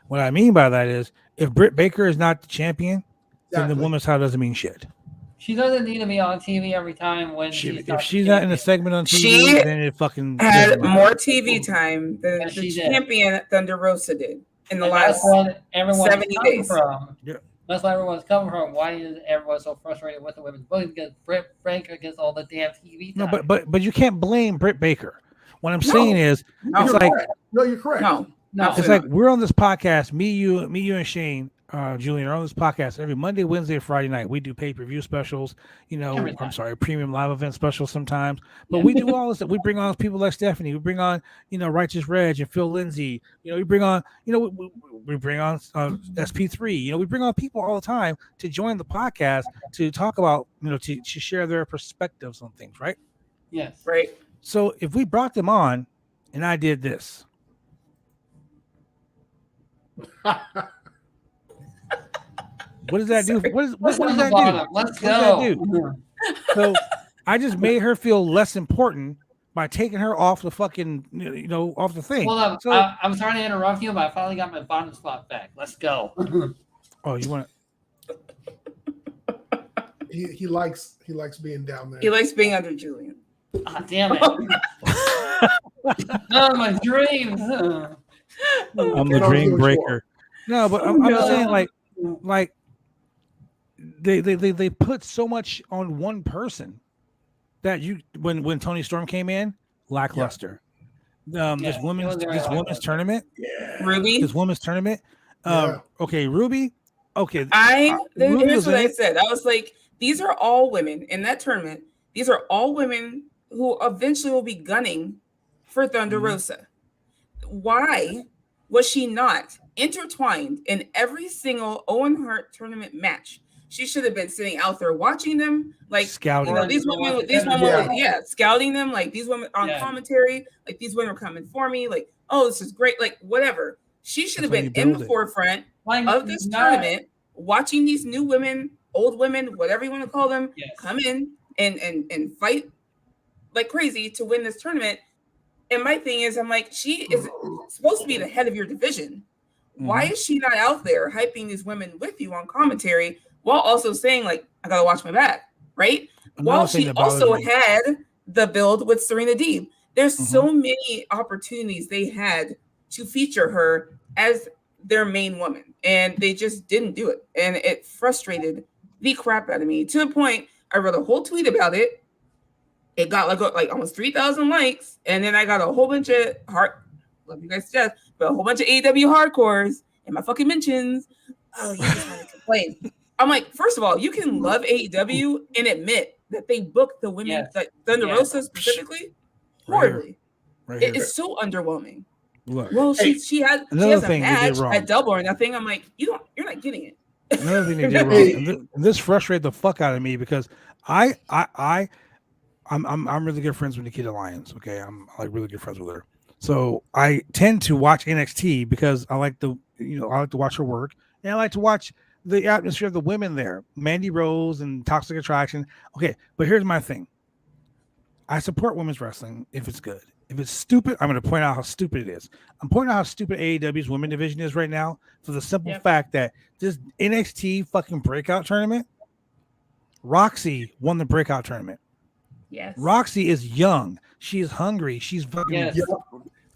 What I mean by that is if Britt Baker is not the champion, then the Exactly. women's title doesn't mean shit. She doesn't need to be on TV every time when If she's not in a segment on TV, She then it fucking had doesn't matter. more TV time than Yes, the she did. champion Thunder Rosa did in the And last. that's what everyone's 70 coming days. from. Yeah. That's why everyone's coming from. Why is everyone so frustrated with the women's booking? Because Britt Baker gets all the damn TV No, time. but you can't blame Britt Baker. What I'm saying is, No, it's You're like correct. No, you're correct. no, No. it's like we're on this podcast. Me, you, and Shane, Julian are on this podcast every Monday, Wednesday, Friday night. We do pay-per-view specials. Every time. I'm sorry, premium live event specials sometimes. But Yeah. we do all this. We bring on people like Stephanie. We bring on Righteous Reg and Phil Lindsay. We bring on we bring on SP3. We bring on people all the time to join the podcast to talk about to share their perspectives on things, right? Yes. right? So if we brought them on, and I did this. What does that do? What does Let's that do? bottom. Let's What does that go. So I just made her feel less important by taking her off the fucking off the thing. Well, So I'm sorry to interrupt you, but I finally got my bottom spot back. Let's go. oh, you want He likes being down there. He likes being under Julian. Ah, damn it. Oh, my dreams. I'm the Get on dream to it, breaker. No, but I'm No. saying like they put so much on one person that when Tony Storm came in, lackluster. This Yeah, women's it was very women's tournament. Ruby. This women's tournament. Yeah. Okay, Ruby. Okay, Here's was what in I it. said. I was like, these are all women in that tournament. These are all women who eventually will be gunning for Thunder Mhm. Rosa. Why was she not intertwined in every single Owen Hart tournament match? She should have been sitting out there watching them, like Scouting. these women, scouting them, like these women on Yeah. commentary, like these women are coming for me, like, oh, this is great, like whatever. She should have That's how been you in the build it. forefront Like, of this not- tournament, watching these new women, old women, whatever you want to call them, Yes. come in and fight like crazy to win this tournament. And my thing is, I'm like, she is supposed to be the head of your division. Why is she not out there hyping these women with you on commentary while also saying, like, I gotta watch my back, right? While she also had the build with Serena Deeb. There's so many opportunities they had to feature her as their main woman, and they just didn't do it. And it frustrated the crap out of me to the point I wrote a whole tweet about it. It got like almost 3,000 likes, and then I got a whole bunch of love you guys to death, but a whole bunch of AEW hardcores in my fucking mentions. Oh, you just want to complain. I'm like, first of all, you can love AEW and admit that they booked the women, like Thunder Rosa specifically, horribly. It is so underwhelming. Look, well, she has a match at Double or Nothing. I'm like, you're not getting it. Another thing they did wrong, and this frustrated the fuck out of me because I'm really good friends with Nikita Lyons. Okay, I'm like really good friends with her. So I tend to watch NXT because I like to watch her work, and I like to watch the atmosphere of the women there, Mandy Rose and Toxic Attraction. Okay, but here's my thing. I support women's wrestling if it's good. If it's stupid, I'm going to point out how stupid it is. I'm pointing out how stupid AEW's women division is right now for the simple fact that this NXT fucking breakout tournament, Roxy won the breakout tournament. Yes. Roxy is young. She is hungry. She's fucking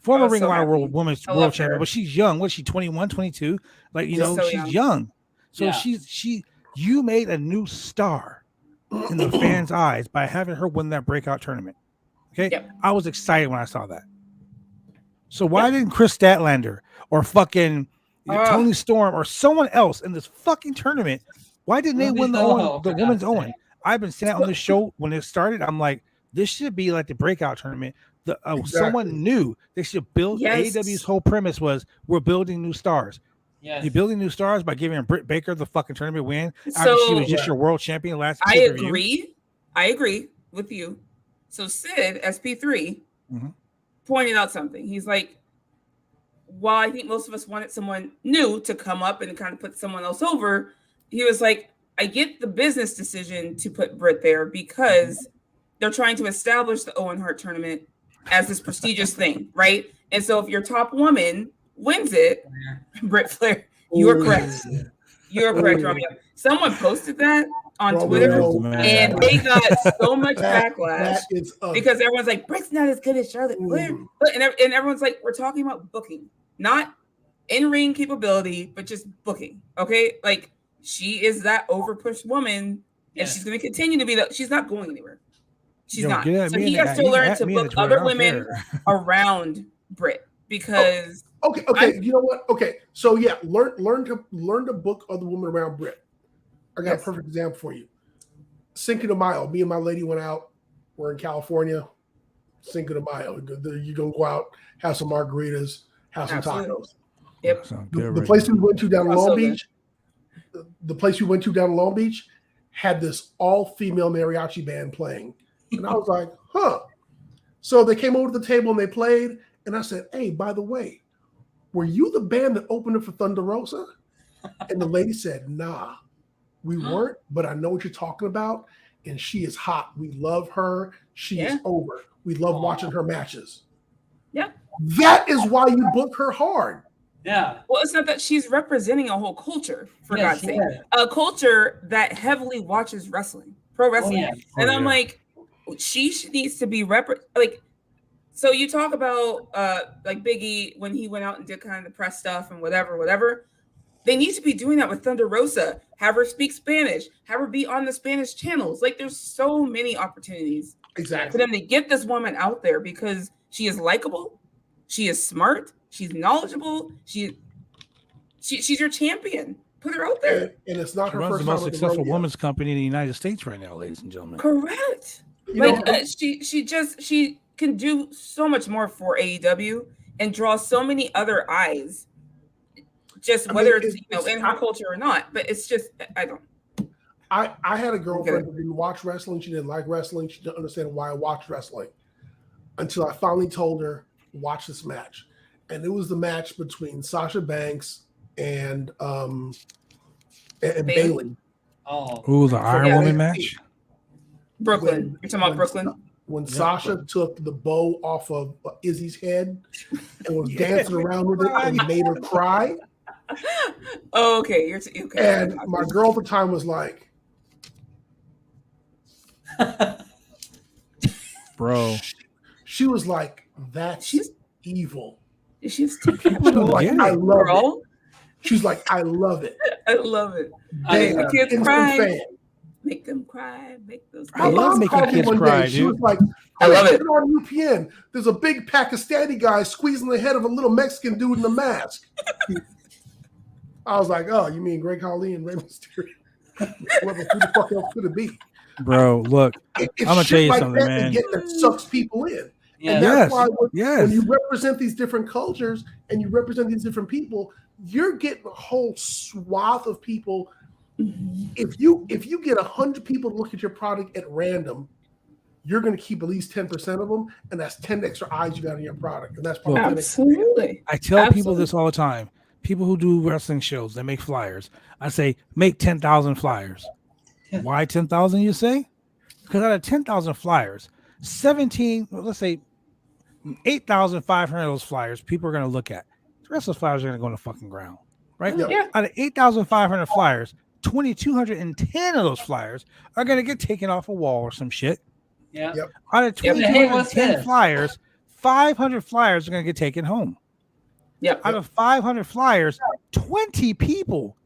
former Ring of Honor Women's World Champion, but she's young. What's she, 21, 22? Like, she's young. So you made a new star in the fans' eyes by having her win that breakout tournament. Okay, I was excited when I saw that. So why didn't Chris Statlander or fucking Tony Storm or someone else in this fucking tournament? Why didn't they win the women's Owen? I've been saying on this show when it started. I'm like, this should be like the breakout tournament. Someone new. They should build. AEW's whole premise was we're building new stars. Yes. You're building new stars by giving Britt Baker the fucking tournament win after she was just your world champion last. I agree with you. So Sid, SP3, pointed out something. He's like, while I think most of us wanted someone new to come up and kind of put someone else over, he was like, I get the business decision to put Britt there because they're trying to establish the Owen Hart tournament as this prestigious thing, right? And so if your top woman wins it, Britt Flair, you are correct. You are correct, Romeo. Someone posted that on Twitter, and they got so much backlash because everyone's like, Britt's not as good as Charlotte Flair. And everyone's like, we're talking about booking, not in-ring capability, but just booking, okay? Like, she is that overpushed woman, and she's going to continue to be that. She's not going anywhere. She's not. So he has to learn to book other women around Britt because... Okay. You know what? Okay. So yeah, learn to book other women around Britt. I got a perfect example for you. Cinco de Mayo. Me and my lady went out. We're in California. Cinco de Mayo. You're gonna go out, have some margaritas, have some tacos. Yep. The place we went to down in Long Beach. The place we went to down in Long Beach had this all-female mariachi band playing, and I was like, huh. So they came over to the table and they played, and I said, hey, by the way, were you the band that opened it for Thunder Rosa? And the lady said, nah, we weren't, but I know what you're talking about. And she is hot. We love her. She is over. We love watching her matches. Yeah. That is why you book her hard. Yeah. Well, it's not that she's representing a whole culture, for God's sake. A culture that heavily watches wrestling, pro wrestling. And I'm like, she needs to be so you talk about like Big E when he went out and did kind of the press stuff and whatever. They need to be doing that with Thunder Rosa. Have her speak Spanish. Have her be on the Spanish channels. Like, there's so many opportunities for them to get this woman out there because she is likable. She is smart. She's knowledgeable. She's your champion. Put her out there. And it's not her first the most successful women's company in the United States right now, ladies and gentlemen. Correct. She can do so much more for AEW and draw so many other eyes. Just whether it's in her culture or not, but it's just I had a girlfriend who didn't watch wrestling. She didn't like wrestling. She didn't understand why I watched wrestling until I finally told her, watch this match. And it was the match between Sasha Banks and Bayley. Oh, the Iron Woman match? Brooklyn. You're talking about Brooklyn? When Sasha took the bow off of Izzy's head and was dancing around with it and made her cry. Oh, okay, you're okay. And my girl at the time was like, Bro. she was like, that's evil. She's like, I love girl. it. She's like, I love it. I love it. They, the kids cry. fan. Make them cry. Make those. I love making kids cry, She dude. was like, I love it. On UPN, there's a big Pakistani guy squeezing the head of a little Mexican dude in a mask. I was like, oh, you mean Greg Khali and Rey Mysterio? Who the fuck else could it be? Bro, look, I'm gonna tell you something, man. That sucks people in. Yeah. And that's why when Yes. you represent these different cultures and you represent these different people, you're getting a whole swath of people. If you get 100 people to look at your product at random, you're going to keep at least 10% of them, and that's 10 extra eyes you got on your product, and that's probably absolutely. I tell people this all the time. People who do wrestling shows, they make flyers. I say, make 10,000 flyers. Why 10,000, you say? Because out of 10,000 flyers, 8,500 of those flyers people are going to look at. The rest of those flyers are going to go on the fucking ground, right? Yeah. Out of 8,500 flyers, 2,210 of those flyers are going to get taken off a wall or some shit. Yeah. Yep. Out of Yeah, but hey, what's 2,210 this? flyers, 500 flyers are going to get taken home. Yep. Out of 500 flyers, 20 people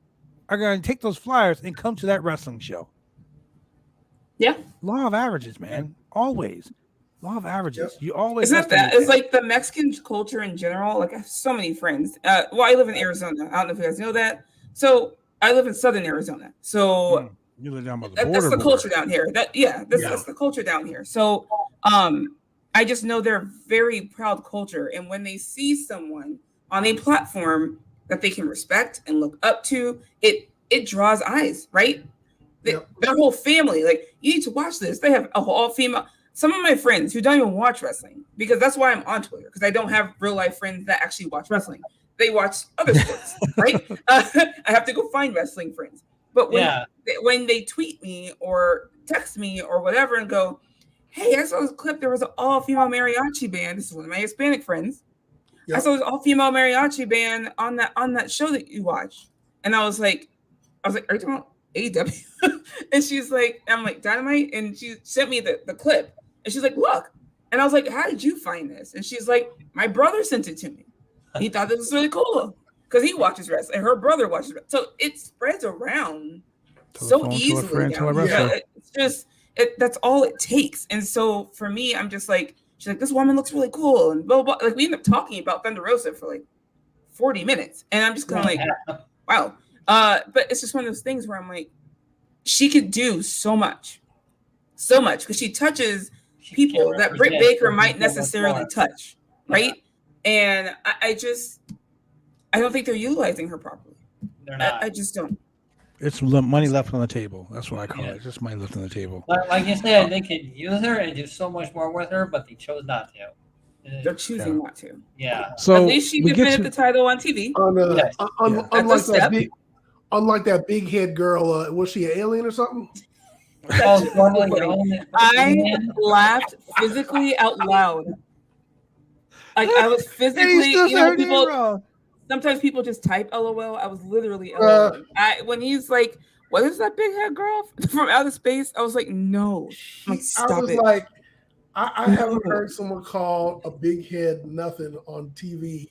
are going to take those flyers and come to that wrestling show. Yeah. Law of averages, man. Always. Law of averages. Yep. You always Isn't have to that? make It's like the Mexican culture in general. Like I have so many friends. Well, I live in Arizona. I don't know if you guys know that. So I live in southern Arizona. So you live down by the that's border. the culture down here. That's the culture down here. So I just know they're very proud culture. And when they see someone on a platform that they can respect and look up to, it draws eyes, right? Their whole family, like, you need to watch this. They have a whole female. Some of my friends who don't even watch wrestling, because that's why I'm on Twitter, because I don't have real life friends that actually watch wrestling. They watch other sports, right? I have to go find wrestling friends. But when they tweet me or text me or whatever and go, hey, I saw this clip, there was an all-female mariachi band. This is one of my Hispanic friends. Yep. I saw this all-female mariachi band on that show that you watch. And I was like, are you talking about AEW? And she's like, I'm like, Dynamite? And she sent me the clip. And she's like, look. And I was like, how did you find this? And she's like, my brother sent it to me. He thought this was really cool because he watches wrestling and her brother watches wrestling. So it spreads around so easily. It's just, that's all it takes. And so for me, I'm just like, she's like, this woman looks really cool. And blah, blah, blah. Like we end up talking about Thunder Rosa for like 40 minutes. And I'm just kind of like, wow. But it's just one of those things where I'm like, she could do so much because she touches people that Britt Baker might necessarily touch, right? And I don't think they're utilizing her properly. They're not. I just don't. It's money left on the table. That's what I call it. Just money left on the table. Like you said, they could use her and do so much more with her, but they chose not to. They're choosing not to. Yeah. So at least she defended the title on TV. Unlike that big head girl, was she an alien or something? I laughed physically out loud. Like I was physically, people. Sometimes people just type LOL. I was literally LOL. When he's like, "What is that big head girl from outer space?" I was like, "No." I'm like, stop it. Like, I haven't heard someone call a big head nothing on TV.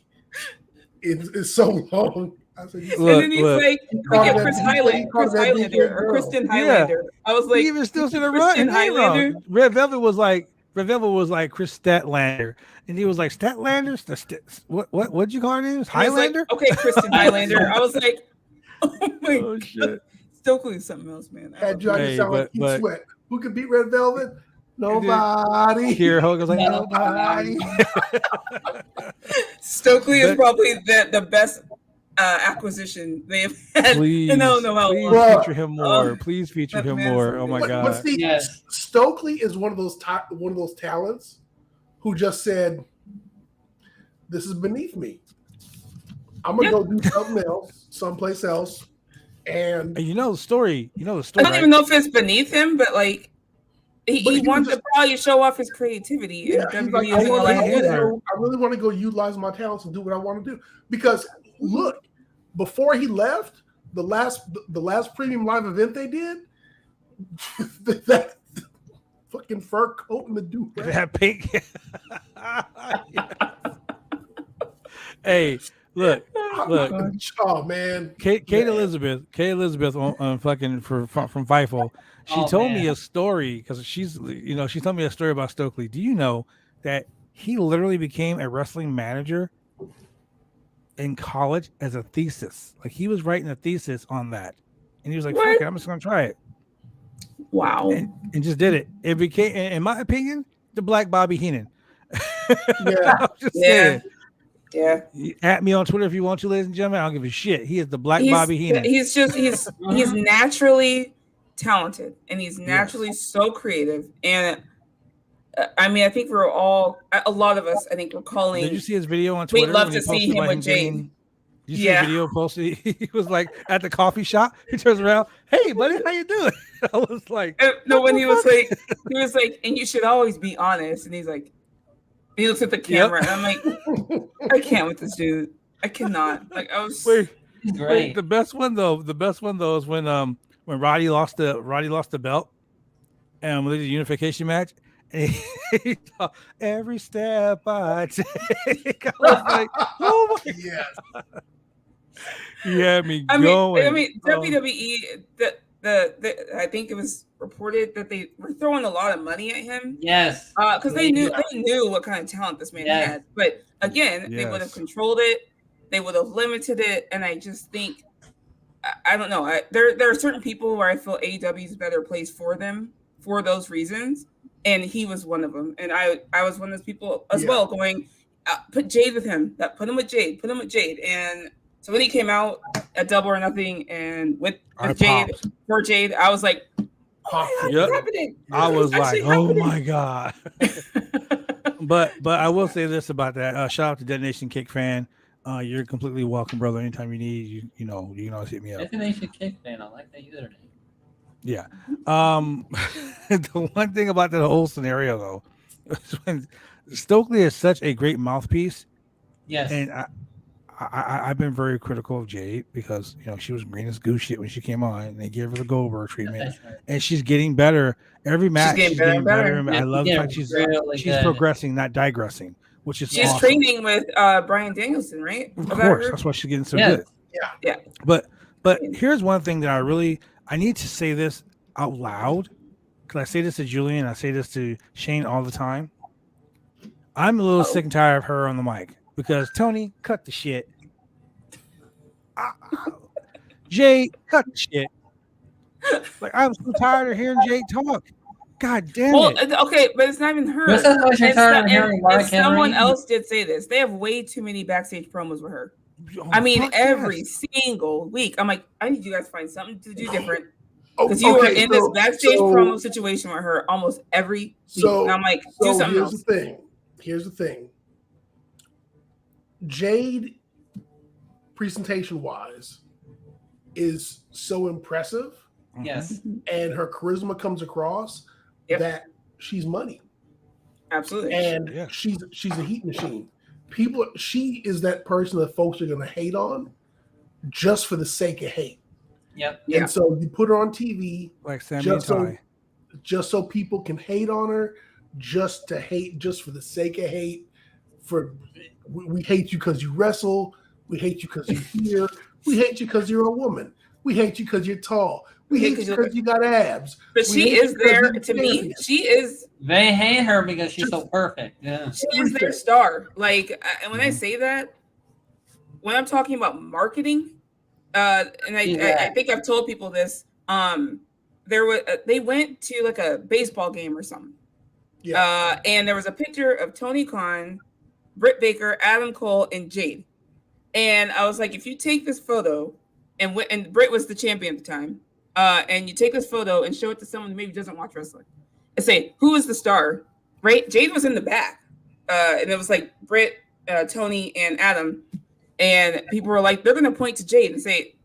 It's so long. I said, and then he's like, Chris Highlander or Kristen Highlander. I was like, he even still should have run. Highlander. Red Velvet was like Chris Statlander, and he was like Statlander. What'd you call her name? Highlander. Like, okay, Kristen Highlander. I was like, oh my god, shit. Stokely is something else, man. That Johnny sound like Keith Sweat. Who could beat Red Velvet? Nobody. Here, Hogan's like nobody. Stokely is probably the best acquisition they've had. Please, I don't know how please long. feature him more. Please feature him more. Oh my god! But see, Stokely is one of those talents who just said, "This is beneath me. I'm gonna go do something else, someplace else." And you know the story. I don't even know if it's beneath him, but like he wants to probably show off his creativity. Yeah, he's like, I really want to go utilize my talents and do what I want to do because. Look, before he left, the last premium live event they did, that fucking fur coat and the do That pink. Hey, look. Oh man, Kate Elizabeth on fucking from Fightful. She told me a story because she told me a story about Stokely. Do you know that he literally became a wrestling manager in college as a thesis? Like he was writing a thesis on that, and he was like, "Fuck it, I'm just gonna try it." Wow. And just did it. It became, in my opinion, the Black Bobby Heenan. Yeah. Saying. Yeah. At me on Twitter if you want to, ladies and gentlemen. I don't give a shit. He is the Black Bobby Heenan. He's naturally talented, and he's naturally so creative. And I mean, I think we're all, a lot of us, I think we're calling. Did you see his video on Twitter? We'd love to see him with Jade. Did you see the video posted? He was like at the coffee shop. He turns around, "Hey, buddy, how you doing?" I was like, "No." When he was like, "And you should always be honest." And he's like, he looks at the camera, and I'm like, I can't with this dude. I cannot. Like I was. Wait, the best one though is when Roddy lost the belt, and we did the unification match. And he every step I take, I was like, "Oh my god!" He had me going. I mean, WWE. I think it was reported that they were throwing a lot of money at him. Yes, because they knew what kind of talent this man had. But again, they would have controlled it. They would have limited it, and I just think, I don't know. There are certain people where I feel AEW is a better place for them for those reasons, and he was one of them. And I was one of those people as well, going, put Jade with him. Put him with Jade. Put him with Jade. And so when he came out at Double or Nothing and with Jade for Jade, I was like, "What's happening?" I was like, "Oh my god!" but I will say this about that. Shout out to Detonation Kick fan. You're completely welcome, brother. Anytime you need, you can always hit me up. Detonation Kick fan. I like that username. Yeah. The one thing about that whole scenario though, is when Stokely is such a great mouthpiece. Yes. And I've been very critical of Jade because she was green as goose shit when she came on, and they gave her the Goldberg treatment, and she's getting better every match. She's getting better. I love the fact she's progressing, not digressing, which is she's awesome. Training with Bryan Danielson, right? Of course, that's why she's getting so good. Yeah. But here's one thing that I need to say this out loud, because I say this to Julian, I say this to Shane all the time. I'm a little sick and tired of her on the mic. Because Tony, cut the shit. Jay, cut the shit. Like I'm so tired of hearing Jay talk. God damn it. Okay, but it's not even her. Someone else did say this. They have way too many backstage promos with her. I mean, every single week. I'm like, I need you guys to find something to do different. Because you are in this backstage promo situation with her almost every week. And I'm like, do something else. Here's the thing. Jade, presentation wise, is so impressive. Yes. And her charisma comes across that she's money. Absolutely. And she's a heat machine. She is that person that folks are gonna hate on just for the sake of hate. Yep. And so you put her on TV like Sammy just so people can hate on her, just to hate, just for the sake of hate. We hate you because you wrestle. We hate you because you're here. We hate you because you're a woman. We hate you because you're tall. We hate you because you got abs. But she is there to me. She is. They hate her because she's so perfect. Yeah. She is their star. Like, and when I say that, when I'm talking about marketing, and I think I've told people this. They went to like a baseball game or something. Yeah. And there was a picture of Tony Khan, Britt Baker, Adam Cole, and Jade. And I was like, if you take this photo, and Britt was the champion at the time, and you take this photo and show it to someone who maybe doesn't watch wrestling, and say, who is the star? Right? Jade was in the back. And it was like Britt, Tony, and Adam. And people were like, they're going to point to Jade and say,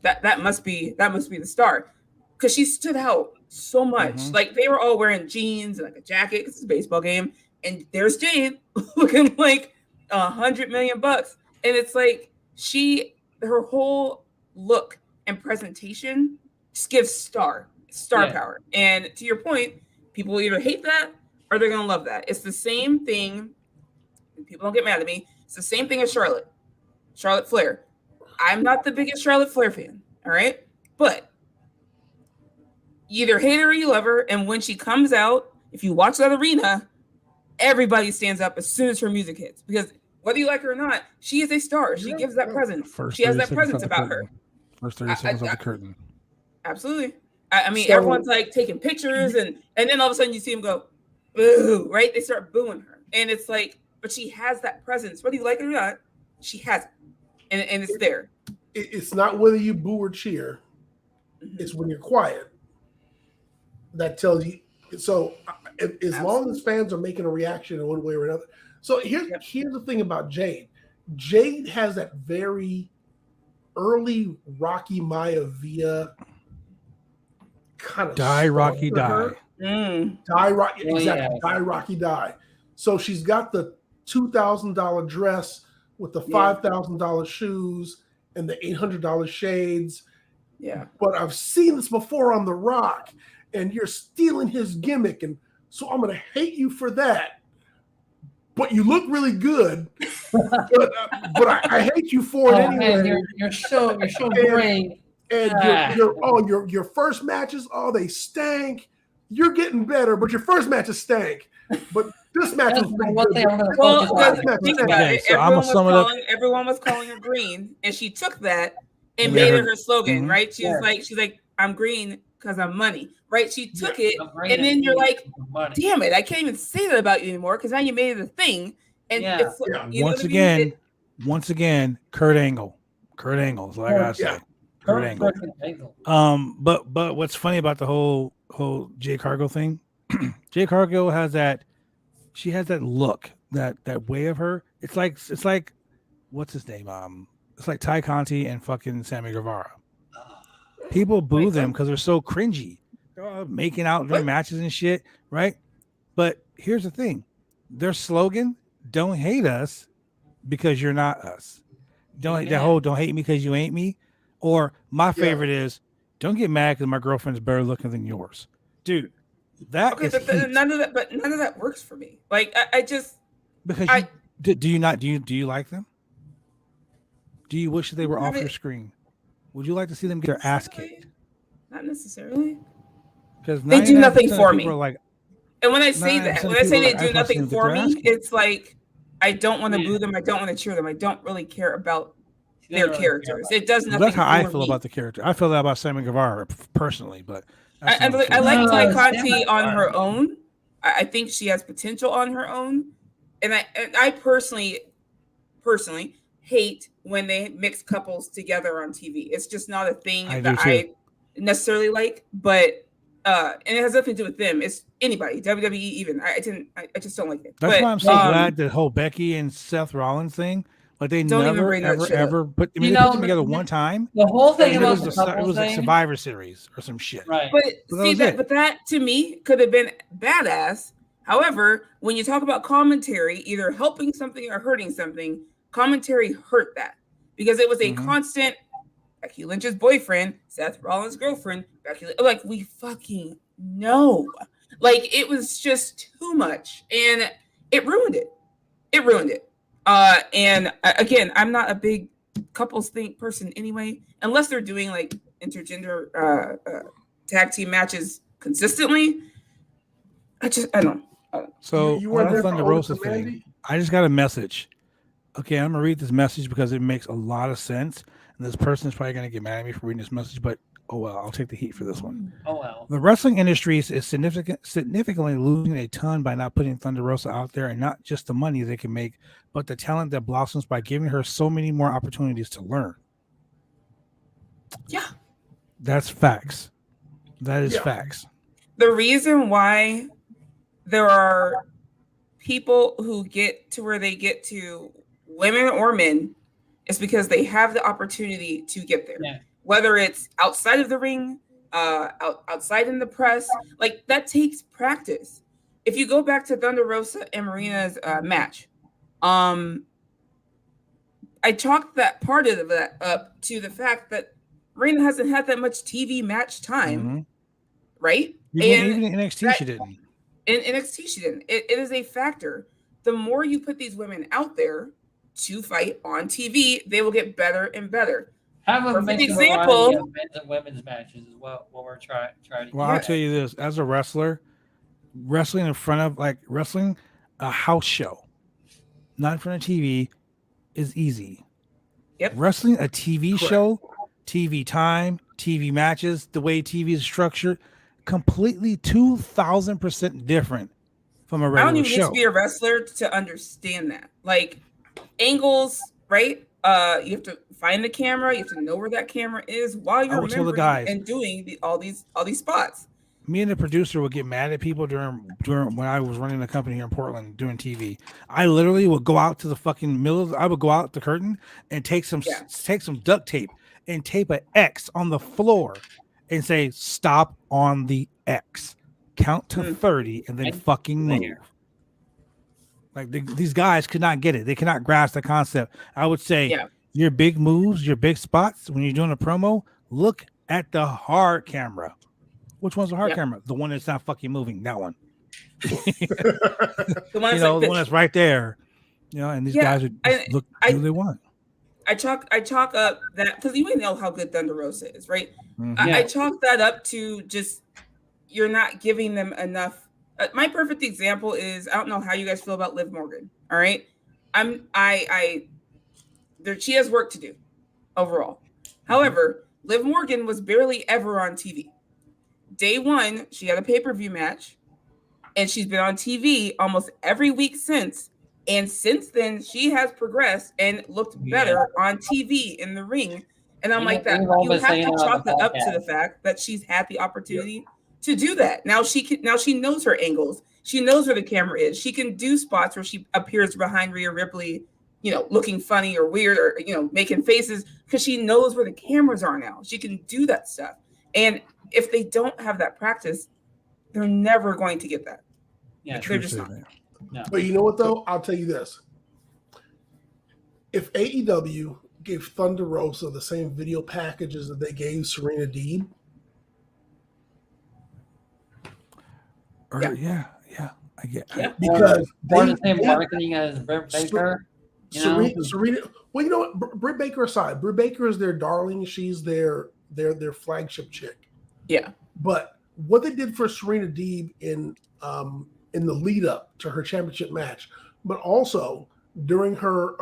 that must be the star. Because she stood out so much. Mm-hmm. Like, they were all wearing jeans and like a jacket because it's a baseball game. And there's Jade looking like $100 million. And it's like, her whole look and presentation just gives star power. And to your point, people either hate that or they're gonna love that. It's the same thing. People don't get mad at me. It's the same thing as Charlotte Flair. I'm not the biggest Charlotte Flair fan, all right? But you either hate her or you love her. And when she comes out, if you watch that arena, everybody stands up as soon as her music hits. Because whether you like her or not, she is a star. She gives that presence. She has that presence about her. First 30 seconds of the curtain. Absolutely. I mean, everyone's like taking pictures, and then all of a sudden you see them go, boo, right? They start booing her. And it's like, but she has that presence. Whether you like it or not, she has it. And it's there. It's not whether you boo or cheer. It's when you're quiet. That tells you. So as long as fans are making a reaction in one way or another. So here's the thing about Jade. Jade has that very early Rocky Maivia kind of die Rocky die. Die Rocky, exactly. Die Rocky die. So she's got the $2,000 dress with the $5,000 shoes and the $800 shades. Yeah. But I've seen this before on The Rock, and you're stealing his gimmick, and so I'm going to hate you for that. But you look really good, but I hate you for it anyway. Man, you're so great. And your first matches, they stank. You're getting better, but your first matches stank. But this match was pretty good. Well, think about it. Okay, everyone was calling her green, and she took that and made it her slogan, right? She's like, I'm green because I'm money, right? She took it, and then you're like, damn it, I can't even say that about you anymore because now you made it a thing. And it's, once again, Kurt Angle. Kurt Angle is what I gotta say. Kurt Angle. But what's funny about the whole Jade Cargill thing? Jade Cargill has that. She has that look, that way of her. It's like what's his name? It's like Ty Conti and fucking Sammy Guevara. People boo them because they're so cringy. They're all making out during matches and shit, right? But here's the thing: their slogan, "Don't hate us because you're not us." Don't hate me because you ain't me. Or my favorite is, "Don't get mad because my girlfriend's better looking than yours," dude. None of that works for me. Like I just because do you like them? Do you wish that they were off your screen? Would you like to see them get their ass kicked? Not necessarily. Because they do nothing for me. Like, and when I say that, when I say they do nothing for me, it's like I don't want to boo them. I don't want to cheer them. I don't really care about their characters. It does nothing. That's how I feel about the character. I feel that about Sammy Guevara personally, but I like Ty Conti on her own. I think she has potential on her own, and I personally hate when they mix couples together on TV. It's just not a thing I necessarily like. But and it has nothing to do with them. It's anybody, WWE even. I just don't like it. That's why I'm so glad the whole Becky and Seth Rollins thing. Like they never ever put. I mean, they put them together one time. The whole thing about it was a Survivor Series or some shit. Right. But that to me could have been badass. However, when you talk about commentary, either helping something or hurting something, commentary hurt that because it was a constant. Becky Lynch's boyfriend, Seth Rollins' girlfriend, Becky. Like we fucking know. Like it was just too much, and it ruined it. And again, I'm not a big couples person anyway, unless they're doing like intergender tag team matches consistently. I don't. So on the Thunder Rosa thing, I just got a message. Okay, I'm gonna read this message because it makes a lot of sense, and this person is probably gonna get mad at me for reading this message, but oh well, I'll take the heat for this one. Oh well. The wrestling industry is significantly losing a ton by not putting Thunder Rosa out there, and not just the money they can make, but the talent that blossoms by giving her so many more opportunities to learn. Yeah. That's facts. That is facts. The reason why there are people who get to where they get to, women or men, is because they have the opportunity to get there. Yeah. Whether it's outside of the ring, outside in the press, like that takes practice. If you go back to Thunder Rosa and Marina's match, chalked that part of that up to the fact that Reina hasn't had that much TV match time, right? Even in NXT, she didn't. In NXT, she didn't. It is a factor. The more you put these women out there to fight on TV, they will get better and better. Have a Perfect example. example. Men's and women's matches is what we're trying to do. Well, I'll tell you this: as a wrestler, wrestling in front of wrestling a house show, not in front of TV, is easy. Yep. Wrestling a TV show, TV time, TV matches, the way TV is structured, completely 2,000% different from a I regular don't even show. need to be a wrestler to understand that. Like angles, right? You have to find the camera. You have to know where that camera is while you're remembering and doing all these spots. Me and the producer would get mad at people during when I was running the company here in Portland doing TV. I literally would go out to the fucking middle. I would go out the curtain and take some duct tape and tape an X on the floor and say, "Stop on the X, count to 30, and then fucking move." Like these guys could not get it. They cannot grasp the concept. I would say your big moves, your big spots when you're doing a promo, look at the hard camera. Which one's the hard camera? The one that's not fucking moving. That one. The one the one that's right there. And these guys would look who they want. I chalk up that because you may know how good Thunder Rosa is, right? I chalk that up to just you're not giving them enough. My perfect example is I don't know how you guys feel about Liv Morgan. All right, she has work to do overall. However, Liv Morgan was barely ever on TV. Day one, she had a pay-per-view match, and she's been on TV almost every week since. And since then, she has progressed and looked better on TV in the ring. And I'm like that. You have to chalk it up to the fact that she's had the opportunity to do that. Now she knows her angles. She knows where the camera is. She can do spots where she appears behind Rhea Ripley, looking funny or weird or making faces because she knows where the cameras are now. She can do that stuff. And if they don't have that practice, they're never going to get that. Yeah, they're just not. No. But you know what, though? I'll tell you this. If AEW gave Thunder Rosa the same video packages that they gave Serena Deeb. I get it. Because the same marketing as Britt Baker. Serena, well, you know what? Britt Baker aside, Britt Baker is their darling. She's their flagship chick. Yeah. But what they did for Serena Deeb in the lead up to her championship match, but also during her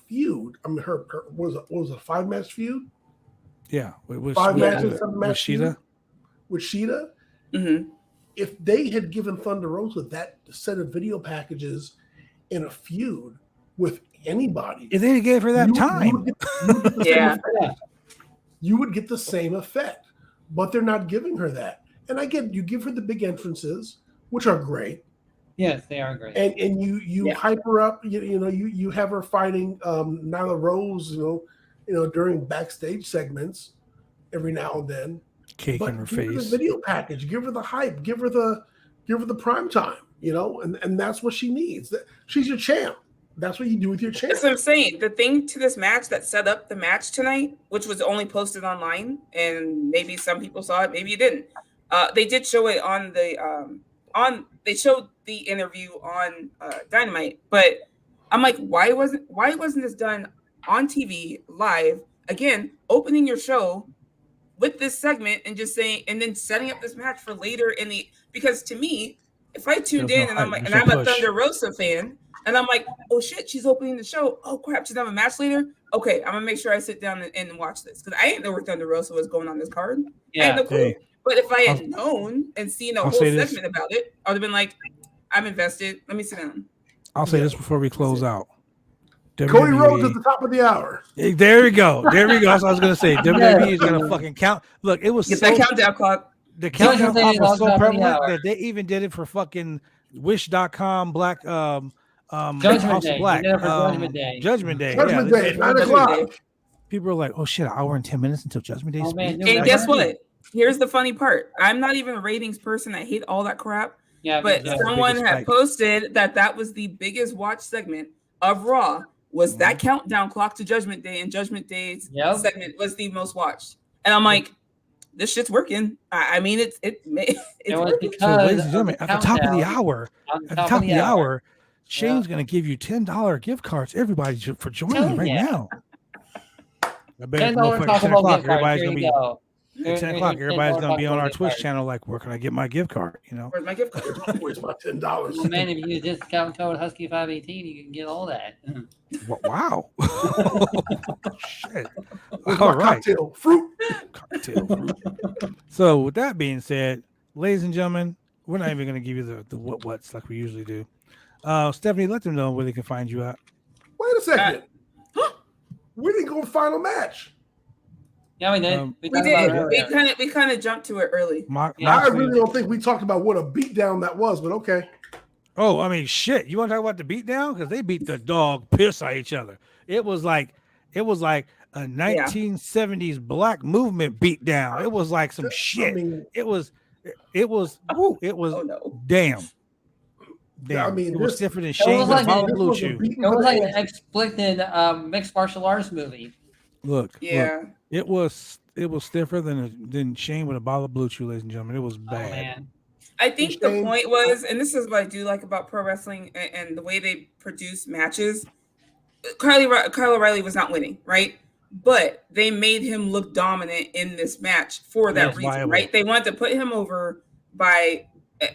feud. I mean, her was it a 5-match feud? Yeah, with 5 matches, 7-match Sheeta. With Sheeta. Mm-hmm. If they had given Thunder Rosa that set of video packages in a feud with anybody, if they gave her that time, you would get the same effect. But they're not giving her that. And I get you give her the big entrances, which are great. Yes, they are great. And you hype her up. You have her fighting Nyla Rose. During backstage segments every now and then. Cake in her face. Give her the video package. Give her the hype. Give her the prime time. And that's what she needs. She's your champ. That's what you do with your champ. That's what I'm saying. The thing to this match that set up the match tonight, which was only posted online, and maybe some people saw it, maybe you didn't. They did show it on the they showed the interview on Dynamite, but I'm like, why wasn't this done on TV live? Again, opening your show with this segment and just saying, and then setting up this match for later because to me, if I tuned in and I'm a Thunder Rosa fan. And I'm like, oh shit, she's opening the show. Oh crap, she's having a match later. Okay, I'm gonna make sure I sit down and watch this because I didn't know where Thunder Rosa was going on this card. I had no clue. But if I had known and seen a whole segment about it, I would have been like, I'm invested. Let me sit down. I'll say this before we close out. Cody Rhodes at the top of the hour. Hey, there we go. That's what I was gonna say. WWE is gonna fucking count. Look, it was that countdown clock. The countdown clock was so prevalent that they even did it for fucking Wish.com Black. Judgment Day. Black. Judgment Day. Judgment Day, 9 o'clock. People are like, oh shit, an hour and 10 minutes until Judgment Day. And guess what? Here's the funny part. I'm not even a ratings person. I hate all that crap. Yeah, but someone had posted that was the biggest watch segment of Raw was that countdown clock to Judgment Day, and Judgment Day's segment was the most watched. And I'm like, this shit's working. I mean, it's working. So, ladies and gentlemen, at the top of the hour, Shane's going to give you $10 gift cards, everybody, for joining right now. I bet at 10 o'clock, everybody's going to be. At 10 o'clock, everybody's going to be on our Twitch channel like, where can I get my gift card? You know, where's my gift card? Where's my $10? Well, man, if you use discount code Husky518, you can get all that. Wow. Shit. Where's All my right. cocktail fruit? Cocktail fruit. So, with that being said, ladies and gentlemen, we're not even going to give you the what's like we usually do. Stephanie, let them know where they can find you at. Wait a second. We didn't go final match. Yeah, we did. We did. We kind of jumped to it early. I really don't think we talked about what a beatdown that was, but okay. Oh, I mean, shit. You want to talk about the beatdown? Because they beat the dog piss out of each other. It was like a 1970s black movement beatdown. It was like some shit. I mean, it was oh, no. Damn. I mean, it was different than Shane with Apollo Blue Chew. It was like an explicit mixed martial arts movie. Look, it was stiffer than Shane with a bottle of Blue Chew, ladies and gentlemen. It was bad. Oh, man. I think the point was, and this is what I do like about pro wrestling and the way they produce matches. Kyle O'Reilly was not winning, right? But they made him look dominant in this match for that reason, viable. Right? They wanted to put him over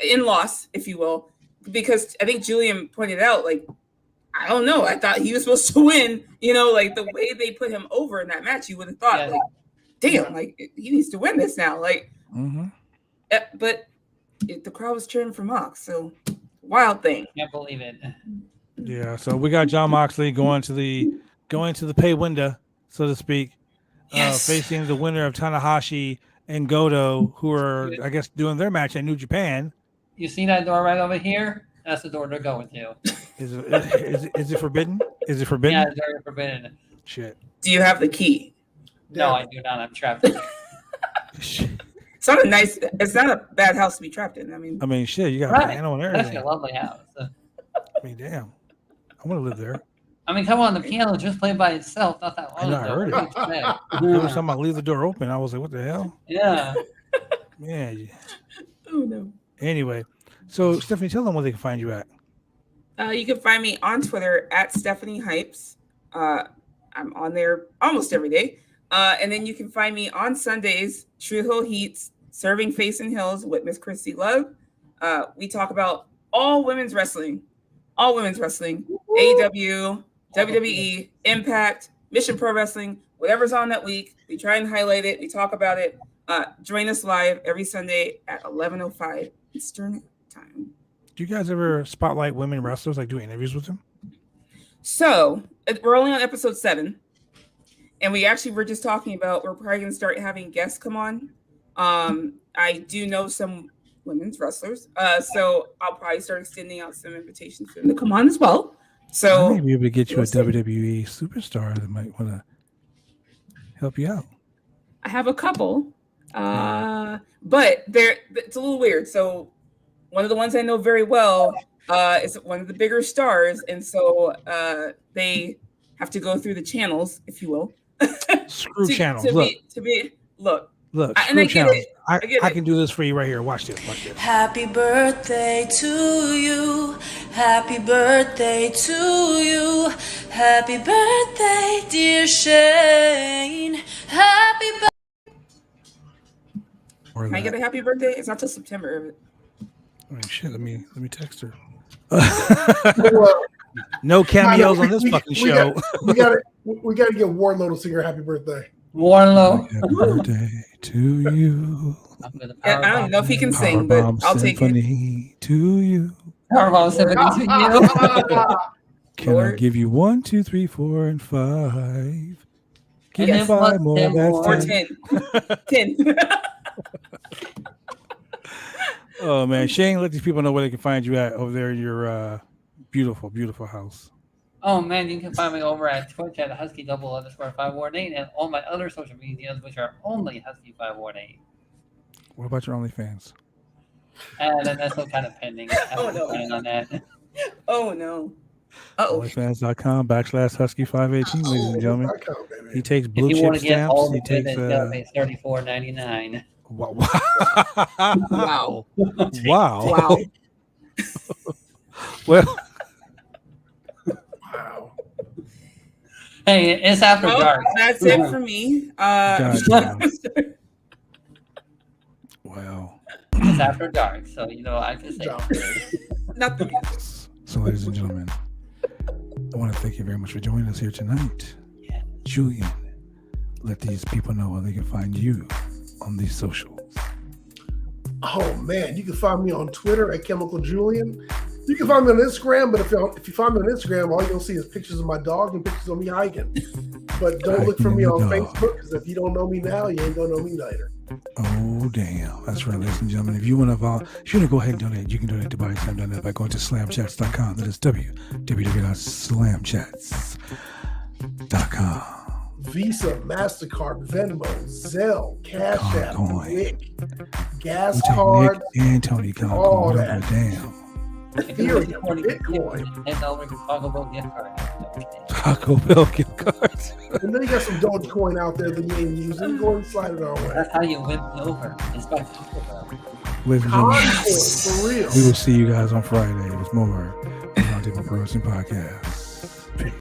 in loss, if you will, because I think Julian pointed out, like, I don't know. I thought he was supposed to win. You know, like the way they put him over in that match, you would have thought, like, damn, like he needs to win this now. Like, but the crowd was cheering for Mox, so wild thing. Can't believe it. Yeah, so we got Jon Moxley going to the pay window, so to speak, facing the winner of Tanahashi and Goto, who are, I guess, doing their match at New Japan. You see that door right over here? That's the door they're going to. Is it forbidden? Is it forbidden? Yeah, it's very forbidden. Shit. Do you have the key? No, I do not. I'm trapped in It's not a bad house to be trapped in. I mean, shit, you got a piano and everything. That's a lovely house. I mean, damn. I want to live there. I mean, come on, the piano just played by itself. Not that long. I heard it. Every time I leave the door open, I was like, what the hell? Yeah. Man. Oh, no. Anyway, so Stephanie, tell them where they can find you at. You can find me on Twitter at Stephanie Hypes. I'm on there almost every day. And then you can find me on Sundays, TruHeel Heat, serving Face and Hills with Miss Christy Love. We talk about all women's wrestling, AEW, WWE, Impact, Mission Pro Wrestling, whatever's on that week. We try and highlight it. We talk about it. Join us live every Sunday at 11:05 Eastern Time. Do you guys ever spotlight women wrestlers, like do interviews with them? So we're only on episode 7. And we actually were just talking about, we're probably going to start having guests come on. I do know some women's wrestlers. So I'll probably start extending out some invitations for them to come on as well. So I may be able to get you a WWE superstar that might want to help you out. I have a couple, but it's a little weird. So one of the ones I know very well is one of the bigger stars. And so they have to go through the channels, if you will. Screw channels. Look. Screw channels. I can do this for you right here. Watch this. Happy birthday to you. Happy birthday to you. Happy birthday, dear Shane. Happy birthday. Can I get a happy birthday? It's not till September. Oh shit! Let me text her. No cameos on this fucking show. We got to get Warlow to sing her happy birthday. Warlow. Happy birthday to you. I don't know if he can sing, but I'll take it. To you. Powerbomb Symphony to you. Can I give you 1, 2, 3, 4, and 5? Give me 5 more. That's 10. Oh man, Shane, let these people know where they can find you at over there in your beautiful, beautiful house. Oh man, you can find me over at Twitch at Husky_518 and all my other social medias, which are only Husky518. What about your OnlyFans? And then that's still kind of pending. Oh no! On that. Oh no! Uh-oh. OnlyFans.com/Husky518, ladies and gentlemen. He takes blue If you want chip to get all stamps. the He good, takes then you gotta pay $34.99. wow. Wow. Wow. Wow. Well, Wow. Hey, it's after Well, dark. that's it for me. God damn. Wow. It's after dark, so I can say. Nothing. So, ladies and gentlemen, I want to thank you very much for joining us here tonight. Yeah. Julian, let these people know where they can find you on these socials. Oh man, you can find me on Twitter at Chemical Julian. You can find me on Instagram, but if you find me on Instagram, all you'll see is pictures of my dog and pictures of me hiking. But don't look for me on Facebook, because if you don't know me now, you ain't gonna know me later. Oh damn, that's right, ladies and gentlemen. If you want to go ahead and donate, you can donate to BodySlam.net by going to slamchats.com. That is www.slamchats.com. Visa, MasterCard, Venmo, Zelle, Cash App, Coin. Wick, Gas We take Card, Nick and Tony all Con. that. Damn. Ethereum, Bitcoin. $10 Taco Bell gift card. Taco Bell gift cards. And then you got some Dogecoin out there that you ain't using. Go and slide it our way. That's how you win me over. It's by Taco Bell. Ladies and gentlemen, Concoin, for real. we will see you guys on Friday with more Roundtable Pro Wrestling Podcast. Peace.